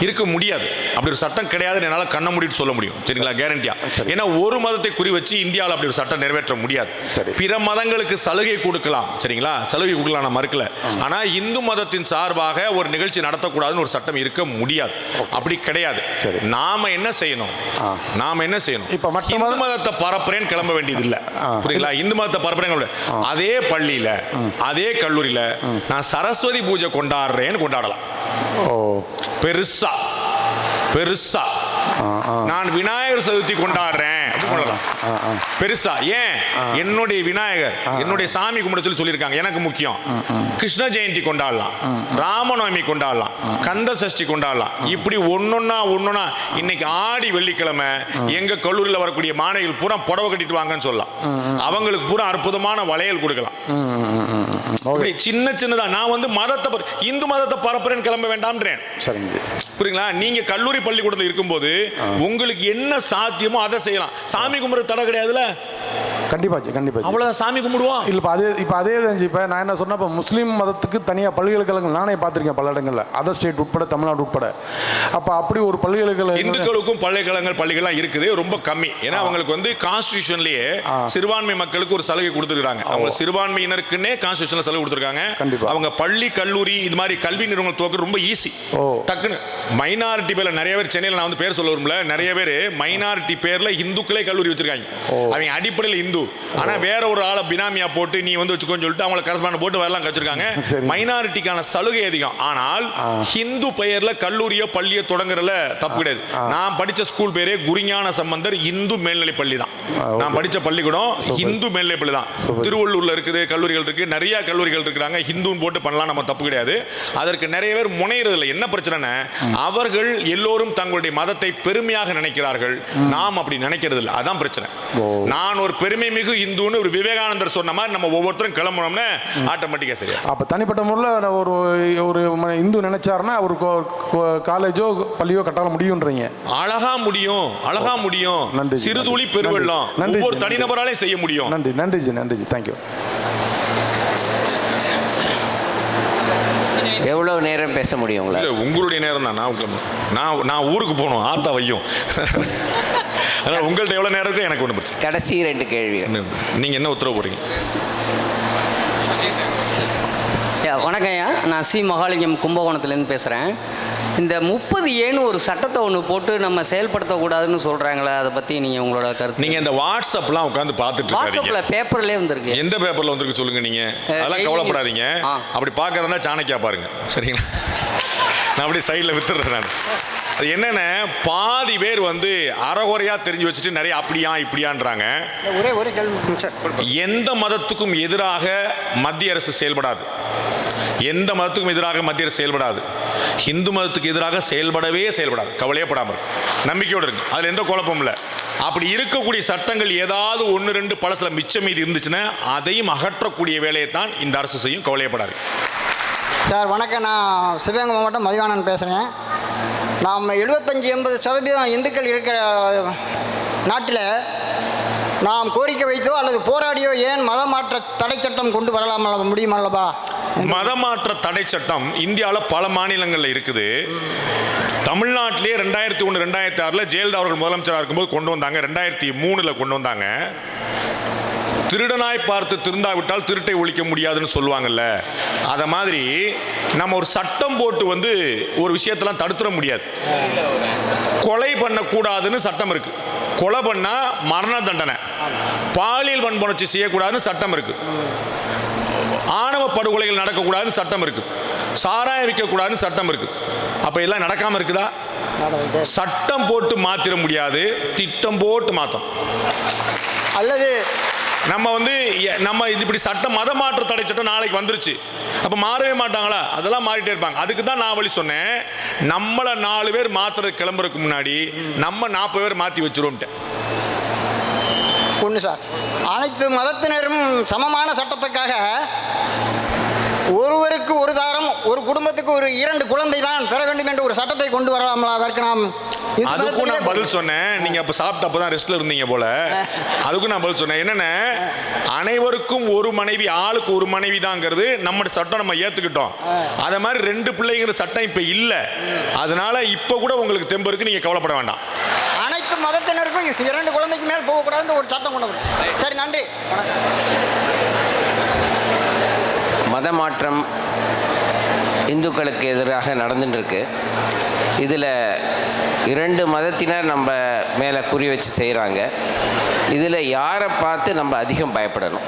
இருக்க முடியாது. அப்படி ஒரு சட்டம் கிடையாதுன்னு என்னால் கண்ண மூடிட்டு சொல்ல முடியும். சரிங்களா? கேரண்டியா. ஏன்னா ஒரு மதத்தை குறி வச்சு இந்தியாவில் அப்படி ஒரு சட்டம் நிறைவேற்ற முடியாது. பிற மதங்களுக்கு சலுகை கொடுக்கலாம். சரிங்களா? சலுகை கொடுக்கலாம், நான் மறுக்கல. ஆனால் இந்து மதத்தின் சார்பாக ஒரு நிகழ்ச்சி நடத்தக்கூடாதுன்னு ஒரு சட்டம் இருக்க முடியாது. அப்படி கிடையாது. நாம என்ன செய்யணும்? இப்ப இந்து மதத்தை பரப்புறேன்னு கிளம்ப வேண்டியது இல்லை. புரியுங்களா? இந்து மதத்தை பரப்புறேன். அதே பள்ளியில அதே கல்லூரியில நான் சரஸ்வதி பூஜை கொண்டாடுறேன்னு கொண்டாடலாம். பெருசா பெருசா நான் விநாயகர் சதுர்த்தி கொண்டாடுறேன் பெருசா. ஏன்? என்னுடைய விநாயகர் என்னுடைய சாமி கும்பிட சொல்லியிருக்காங்க, எனக்கு முக்கியம். கிருஷ்ண ஜெயந்தி கொண்டாடலாம், ராமநவமி கொண்டாடலாம், கந்த சஷ்டி கொண்டாடலாம். இப்படி ஒன்னொன்னா இன்னைக்கு ஆடி வெள்ளிக்கிழமை எங்க கல்லூரியில் வரக்கூடிய மாணவிகள் பூரா புடவை கட்டிட்டு வாங்கன்னு சொல்லலாம். அவங்களுக்கு பூரா அற்புதமான வளையல் கொடுக்கலாம். சின்ன சின்னதா நான் வந்து மதத்தை இந்து மதத்தை பரப்புறேன்னு கிளம்ப வேண்டாம்ன்றேன். புரியுங்களா? நீங்க கல்லூரி பள்ளிக்கூடத்தில் இருக்கும்போது உங்களுக்கு என்ன சாத்தியமோ அதை செய்யலாம். சாமி கும்பிட்ற தடை கிடையாதுல. கண்டிப்பா அவ்வளவு சாமி கும்பிடுவோம். இப்போ அதே தான். இப்போ நான் என்ன சொன்னேன், இப்போ முஸ்லீம் மதத்துக்கு தனியாக பல்கலைக்கழகங்கள் நானே பார்த்துருக்கேன் பல இடங்களில், அதர் ஸ்டேட் உட்பட, தமிழ்நாடு உட்பட. அப்போ அப்படி ஒரு பல்கலைக்கழகம் இந்துக்களுக்கும் பள்ளிகள்லாம் இருக்குது, ரொம்ப கம்மி. ஏன்னா அவங்களுக்கு வந்து கான்ஸ்டிடியூஷன்லயே சிறுபான்மை மக்களுக்கு ஒரு சலுகை கொடுத்துருக்காங்க. அவங்க சிறுபான்மையினருக்குன்னே கான்ஸ்டிடியூஷன்ல சலுகை கொடுத்துருக்காங்க. அவங்க பள்ளி கல்லூரி இது மாதிரி கல்வி நிறுவனங்கள் துவக்க ரொம்ப ஈஸி. டக்குன்னு மைனாரிட்டி பேர்ல நிறைய பேர் சென்னையில், நான் வந்து பேர் சொல்ல விரும்பல, நிறைய பேர் மைனாரிட்டி பேர்ல இந்துக்களே கல்லூரி வச்சிருக்காங்க. அவங்க அடிப்படையில் இந்து, ஆனா வேற ஒரு ஆளை பினாமியா போட்டு நீ வந்து வச்சுக்கோன்னு சொல்லிட்டு அவங்களை கரஸ்பாண்ட் போட்டு வரலாம் வச்சிருக்காங்க. மைனாரிட்டிக்கான சலுகை அதிகம். ஆனால் ஹிந்து பெயர்ல கல்லூரியோ பள்ளியோ தொடங்குறதுல தப்பு கிடையாது. நான் படிச்ச ஸ்கூல் பேரே குருஞான சம்பந்தர் இந்து மேல்நிலை பள்ளி தான். நான் படிச்ச பள்ளிக்கூடம் இந்து மேல்நிலை பள்ளி தான். திருவள்ளூர்ல இருக்குது, கல்லூரிகள் இருக்கு, நிறைய கல்லூரிகள் இருக்கிறாங்க. ஹிந்துன்னு போட்டு பண்ணலாம், நம்ம தப்பு கிடையாது. அதற்கு நிறைய பேர் முனைகிறதுல என்ன பிரச்சனை, அவர்கள் எல்லோரும் தங்களுடைய மதத்தை பெருமையாக நினைக்கிறார்கள். நாம் அப்படி நினைக்கிறது இல்லை, அதான் பிரச்சனை. நான் ஒரு பெருமை மிகு இந்துன்னு ஒரு விவேகானந்தர் சொன்ன மாதிரி நம்ம ஒவ்வொருத்தரும் கிளம்பணும்னா ஆட்டோமேட்டிக்கா சரியா. அப்ப தனிப்பட்ட முறையில் ஒரு இந்து நினைச்சாருன்னா ஒரு காலேஜோ பள்ளியோ கட்டால முடியும்ன்றீங்க. அழகா முடியும். நன்றி. சிறுதுளி பெருவெள்ளம் ஒவ்வொரு தனிநபராலே செய்ய முடியும். நன்றி. தேங்க்யூ. எவ்வளவு நேரம் பேச முடியும்? உங்களுடைய நேரம் தான். நான் ஊருக்கு போகணும், ஆத்தா வையும். அதனால் உங்கள்கிட்ட எவ்வளோ நேரம் இருக்கும், எனக்கு ஒன்று பிரச்சனை. கடைசி 2 கேள்வி. நீங்கள் என்ன உத்தரவு போகிறீங்க? வணக்கம் ஐயா, நான் சி மகாலிங்கம் கும்பகோணத்துலேருந்து பேசுகிறேன். இந்த 30A ஒரு சட்டத்தை ஒன்று போட்டு நம்ம செயல்படுத்தக்கூடாதுன்னு சொல்கிறாங்களே, அதை பற்றி நீங்கள் உங்களோட கருத்து. நீங்கள் இந்த வாட்ஸ்அப்லாம் உட்காந்து பார்த்துட்டு வாட்ஸ்அப்பில் பேப்பர்லேயே வந்திருக்கு. எந்த பேப்பரில் வந்திருக்கு சொல்லுங்கள். நீங்கள் அதெல்லாம் கவலைப்படாதீங்க. அப்படி பார்க்குறதா சாணக்கியா பாருங்க, சரிங்களா? நான் அப்படியே சைடில் வித்துடுறேன். நான் அது என்னென்ன, பாதி பேர் வந்து அறகுறையாக தெரிஞ்சு வச்சுட்டு நிறைய அப்படியா இப்படியான்றாங்க. எந்த மதத்துக்கும் எதிராக மத்திய அரசு செயல்படாது. எந்த மதத்துக்கும் எதிராக மத்திய அரசு செயல்படாது. இந்து மதத்துக்கு எதிராக செயல்படாது. கவலையப்படாமல் நம்பிக்கையோடு இருக்கு. அதில் எந்த குழப்பமும் இல்லை. அப்படி இருக்கக்கூடிய சட்டங்கள் ஏதாவது 1-2 பழசில மிச்சம் மீது இருந்துச்சுன்னா அதையும் அகற்றக்கூடிய வேலையை தான் இந்த அரசு செய்யும். கவலையப்படாது. சார் வணக்கம், நான் சிவகங்கை மாவட்டம் மதிவாணன் பேசுகிறேன். நாம் 75-80% இந்துக்கள் இருக்கிற நாட்டில் நாம் கோரிக்கை வைத்தோ அல்லது போராடியோ ஏன் மதமாற்ற தடை சட்டம் கொண்டு வரலாம் முடியுமல்லவா? மதமாற்ற தடை சட்டம் இந்தியாவில் பல மாநிலங்களில் இருக்குது. தமிழ்நாட்டிலே 2001-2006 ஜெயலலிதா அவர்கள் முதலமைச்சராக இருக்கும்போது கொண்டு வந்தாங்க. 2003 கொண்டு வந்தாங்க. திருடனாய் பார்த்து திருந்தாவிட்டால் திருட்டை ஒழிக்க முடியாதுன்னு சொல்லுவாங்கல்ல, அதை மாதிரி நம்ம ஒரு சட்டம் போட்டு வந்து ஒரு விஷயத்தெல்லாம் தடுத்துட முடியாது. கொலை பண்ணக்கூடாதுன்னு சட்டம் இருக்கு. கொலை பண்ணா மரண தண்டனை. பாலியல் வன்புணர்ச்சி செய்யக்கூடாதுன்னு சட்டம் இருக்கு. ஆணவ படுகொலைகள் நடக்கக்கூடாதுன்னு சட்டம் இருக்கு. சாராயம் விற்கக்கூடாதுன்னு சட்டம் இருக்கு. அப்ப எல்லாம் நடக்காம இருக்குதா? சட்டம் போட்டு மாத்திர முடியாது, திட்டம் போட்டு மாத்தம். அல்லது நம்ம இப்படி சட்டம் மதமாற்ற தடை சட்டம் நாளைக்கு வந்துருச்சு, அப்ப மாறவே மாட்டாங்களா? அதெல்லாம் மாறிட்டே இருப்பாங்க. அதுக்கு தான் நான் வழி சொன்னேன், நம்மள 4 பேர் மாத்துறது கிளம்புறதுக்கு முன்னாடி நம்ம 40 பேர் மாத்தி வச்சிருவோம். ஒன்று சார், அனைத்து மதத்தினரும் சமமான சட்டத்துக்காக ஒருவருக்கு ஒரு தாரம் ஒரு குடும்பத்துக்கு ஒரு 2 குழந்தை தான் பெற வேண்டும் என்ற ஒரு சட்டத்தை கொண்டு வரலாமா? அதற்கு நாம் அதுக்கும் நான் பதில் சொன்னேன். நீங்க அப்ப சாப்பிட்ட அப்பதான் ரெஸ்ட்ல இருந்தீங்க போல. அதுக்கும் நான் பதில் சொன்னேன். என்னன்னா, அனைவருக்கும் ஒரு மனைவி, ஆளுக்கு ஒரு மனைவி தாங்கிறது நம்ம சட்டம் நம்ம ஏத்துக்கிட்டோம். அத மாதிரி 2 பிள்ளைங்கிற சட்டம் இப்ப இல்ல. அதனால இப்ப கூட உங்களுக்கு தெம்பு இருக்கு, நீங்க கவலைப்பட வேண்டாம். அனைத்து மதத்தினருக்கும் 2 குழந்தைக்கு மேல் போகக்கூடாதுன்னு ஒரு சட்டம் கொண்டு வரும். சரி, நன்றி. மத மாற்றம் இந்துக்களுக்கு எதிராக நடந்துட்டுருக்கு. இதில் 2 மதத்தினர் நம்ம மேலே குறி வச்சு செய்கிறாங்க. இதில் யாரை பார்த்து நம்ம அதிகம் பயப்படணும்?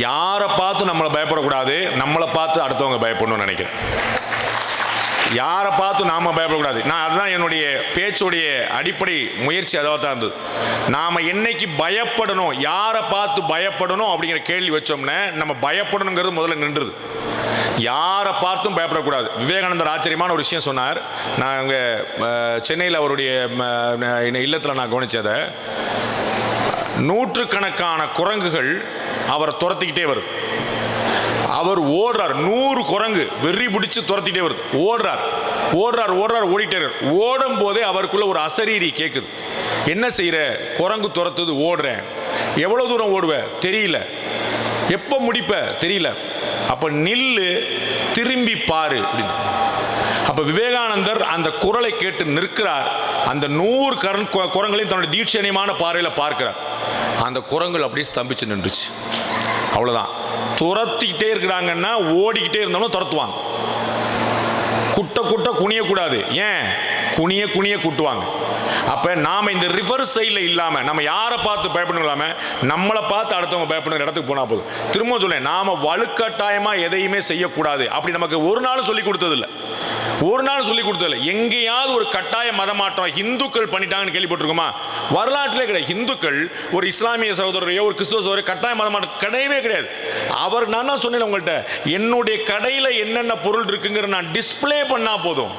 யாரை பார்த்து நம்மளை பயப்படக்கூடாது, நம்மளை பார்த்து அடுத்தவங்க பயப்படணும்னு நினைக்கிறேன். யாரை பார்த்து நாம் பயப்படக்கூடாது. நான் அதுதான் என்னுடைய பேச்சுடைய அடிப்படை முயற்சி. அதாவது தான் இருந்தது. நாம் என்னைக்கு பயப்படணும், யாரை பார்த்து பயப்படணும் அப்படிங்கிற கேள்வி வச்சோம்னா நம்ம பயப்படணுங்கிறது முதல்ல நின்றுது. யாரை பார்த்தும் பயப்படக்கூடாது. விவேகானந்தர் ஆச்சரியமான ஒரு விஷயம் சொன்னார். நான் அங்கே சென்னையில் அவருடைய இல்லத்தில் நான் கவனித்ததை, நூற்றுக்கணக்கான குரங்குகள் அவரை துரத்திக்கிட்டே வருது. அவர் ஓடுறார். 100 குரங்கு வெறி பிடிச்சு துரத்திட்டே வருது. ஓடுறார் ஓடிட்டே. ஓடும் போதே அவருக்குள்ள ஒரு அசரீரி கேட்குது. என்ன செய்யற? குரங்கு துரத்துது, ஓடுறேன். எவ்வளவு தூரம் ஓடுவ தெரியல, எப்போ முடிப்ப தெரியல. அப்ப நில்லு, திரும்பி பாரு அப்படின்னு. அப்ப விவேகானந்தர் அந்த குரலை கேட்டு நிற்கிறார். அந்த 100 குரங்களையும் தன்னுடைய தீட்சணியமான பார்வையில் பார்க்கிறார். அந்த குரங்கள் அப்படியே ஸ்தம்பிச்சு நின்றுச்சு. அவ்வளவுதான். துரத்திக்கிட்டே இருக்கிறாங்கன்னா ஓடிக்கிட்டே இருந்தாலும் துரத்துவாங்க. குட்ட குனியக்கூடாது. ஏன்? குனிய குட்டுவாங்க. அப்போ நாம் இந்த ரிவர்ஸ் சைடில் இல்லாமல், நம்ம யாரை பார்த்து பயப்படணும் இல்லாமல் நம்மளை பார்த்து அடுத்தவங்க பயப்படுற இடத்துக்கு போனால் போதும். திரும்ப சொல்லேன், நாம் வலுக்கட்டாயமாக எதையுமே செய்யக்கூடாது அப்படி நமக்கு ஒரு நாள் சொல்லி கொடுத்ததில்லை. எங்கேயாவது ஒரு கட்டாய மதமாற்றம் இந்துக்கள் பண்ணிட்டாங்கன்னு கேள்விப்பட்டிருக்கோமா? வரலாற்றிலே கிடையாது. இந்துக்கள் ஒரு இஸ்லாமிய சகோதரரையோ ஒரு கிறிஸ்துவ சகோதரரையோ கட்டாய மதமாற்றம் கிடையவே கிடையாது. அவர், நான் தான் சொன்னேன் உங்கள்கிட்ட, என்னுடைய கடையில் என்னென்ன பொருள் இருக்குங்கிற நான் டிஸ்பிளே பண்ணா போதும்.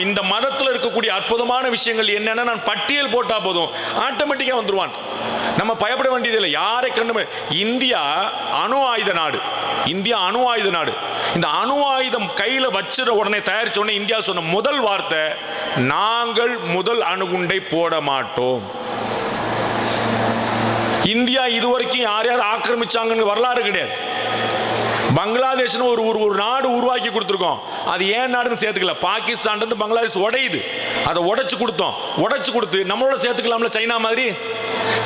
இந்த மதத்தில் இருக்கக்கூடிய அற்புதமான விஷயங்கள் என்னென்ன நான் பட்டியல் போட்டா போதும், ஆட்டோமேட்டிக்காக வந்துருவான். நம்ம பயப்பட வேண்டியதில்லை. யாரை கண்டு. இந்தியா அணு ஆயுத நாடு. இந்த அணு ஆயுதம் கையில் வச்சிட உடனே, தயாரிச்ச உடனே இந்தியா சொன்ன முதல் வார்த்தை, நாங்கள் முதல் அணுகுண்டை போட மாட்டோம். இந்தியா இதுவரைக்கும் யாரையாவது ஆக்கிரமிச்சாங்கன்னு வரலாறு கிடையாது. பங்களாதேஷ்னு ஒரு நாடு உருவாக்கி கொடுத்துருக்கோம். அது ஏன் நாடுன்னு சேர்த்துக்கல. பாகிஸ்தான் இருந்து பங்களாதேஷ் உடையுது. அதை உடைச்சு கொடுத்து நம்மளோட சேர்த்துக்கலாம்ல. சைனா மாதிரி,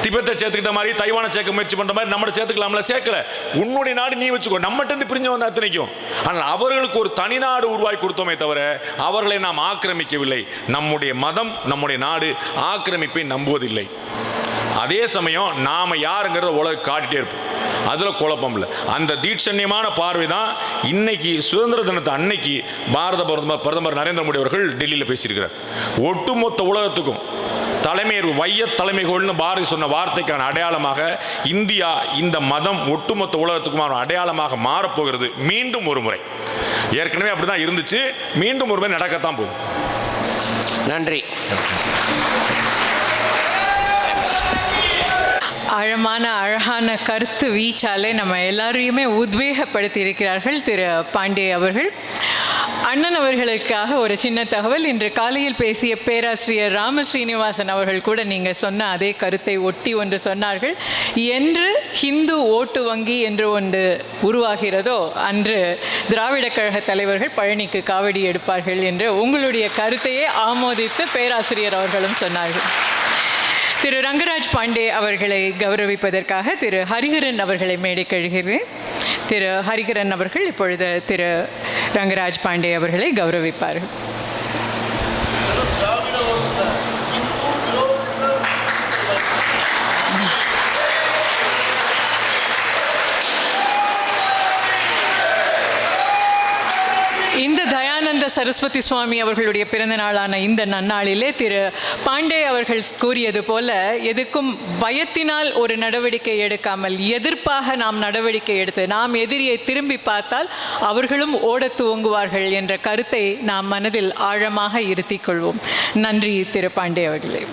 திபெத்தை சேர்த்துக்கிட்ட மாதிரி, தைவானை சேர்க்க முயற்சி பண்ற மாதிரி நம்மளோட சேர்த்துக்கலாம்ல. சேர்க்கல. உன்னுடைய நாடு நீ வச்சுக்கோ. நம்மகிட்ட இருந்து பிரிஞ்சு வந்த அத்தனைக்கும். ஆனால் அவர்களுக்கு ஒரு தனி நாடு உருவாக்கி கொடுத்தோமே தவிர அவர்களை நாம் ஆக்கிரமிக்கவில்லை. நம்முடைய மதம், நம்முடைய நாடு ஆக்கிரமிப்பை நம்புவதில்லை. அதே சமயம் நாம யாருங்கிறத உலக காட்டிட்டே இருப்போம். அதுல குழப்பம் இல்லை. அந்த தீட்சண்யமான பார்வை தான் இன்னைக்கு சுதந்திர தினத்தை அன்னைக்கு பாரத பிரதமர் நரேந்திர மோடி அவர்கள் டெல்லியில் பேசியிருக்கிறார். ஒட்டுமொத்த உலகத்துக்கும் வைய தலைமைகள்னு பாரதி சொன்ன வார்த்தைக்கான அடையாளமாக இந்தியா, இந்த மதம் ஒட்டுமொத்த உலகத்துக்குமான அடையாளமாக மாறப்போகிறது. மீண்டும் ஒரு முறை, ஏற்கனவே அப்படிதான் இருந்துச்சு, மீண்டும் ஒரு முறை நடக்கத்தான் போகுது. நன்றி. அழகான கருத்து வீச்சாலே நம்ம எல்லாரையுமே உத்வேகப்படுத்தி இருக்கிறார்கள் திரு பாண்டே அவர்கள். அண்ணன் அவர்களுக்காக ஒரு சின்ன தகவல். இன்று காலையில் பேசிய பேராசிரியர் ராம ஸ்ரீனிவாசன் அவர்கள் கூட நீங்கள் சொன்ன அதே கருத்தை ஒட்டி ஒன்று சொன்னார்கள். என்று ஹிந்து ஓட்டு வங்கி என்று ஒன்று உருவாகிறதோ அன்று திராவிட கழக தலைவர்கள் பழனிக்கு காவடி எடுப்பார்கள் என்று உங்களுடைய கருத்தையே ஆமோதித்து பேராசிரியர் அவர்களும் சொன்னார்கள். திரு ரங்கராஜ் பாண்டே அவர்களை கௌரவிப்பதற்காக திரு ஹரிஹரன் அவர்களை மேடைக்கு அழைக்கிறேன். திரு ஹரிஹரன் அவர்கள் இப்பொழுது திரு ரங்கராஜ் பாண்டே அவர்களை கௌரவிப்பார்கள். இந்த தயானந்த சரஸ்வதி சுவாமி அவர்களுடைய பிறந்த நாளான இந்த நன்னாளிலே திரு பாண்டே அவர்கள் கூறியது போல, எதுக்கும் பயத்தினால் ஒரு நடவடிக்கை எடுக்காமல் எதிர்ப்பாக நாம் நடவடிக்கை எடுத்து நாம் எதிரியை திரும்பி பார்த்தால் அவர்களும் ஓடத் துவங்குவார்கள் என்ற கருத்தை நாம் மனதில் ஆழமாக இருத்திக் கொள்வோம். நன்றி திரு பாண்டே அவர்களே.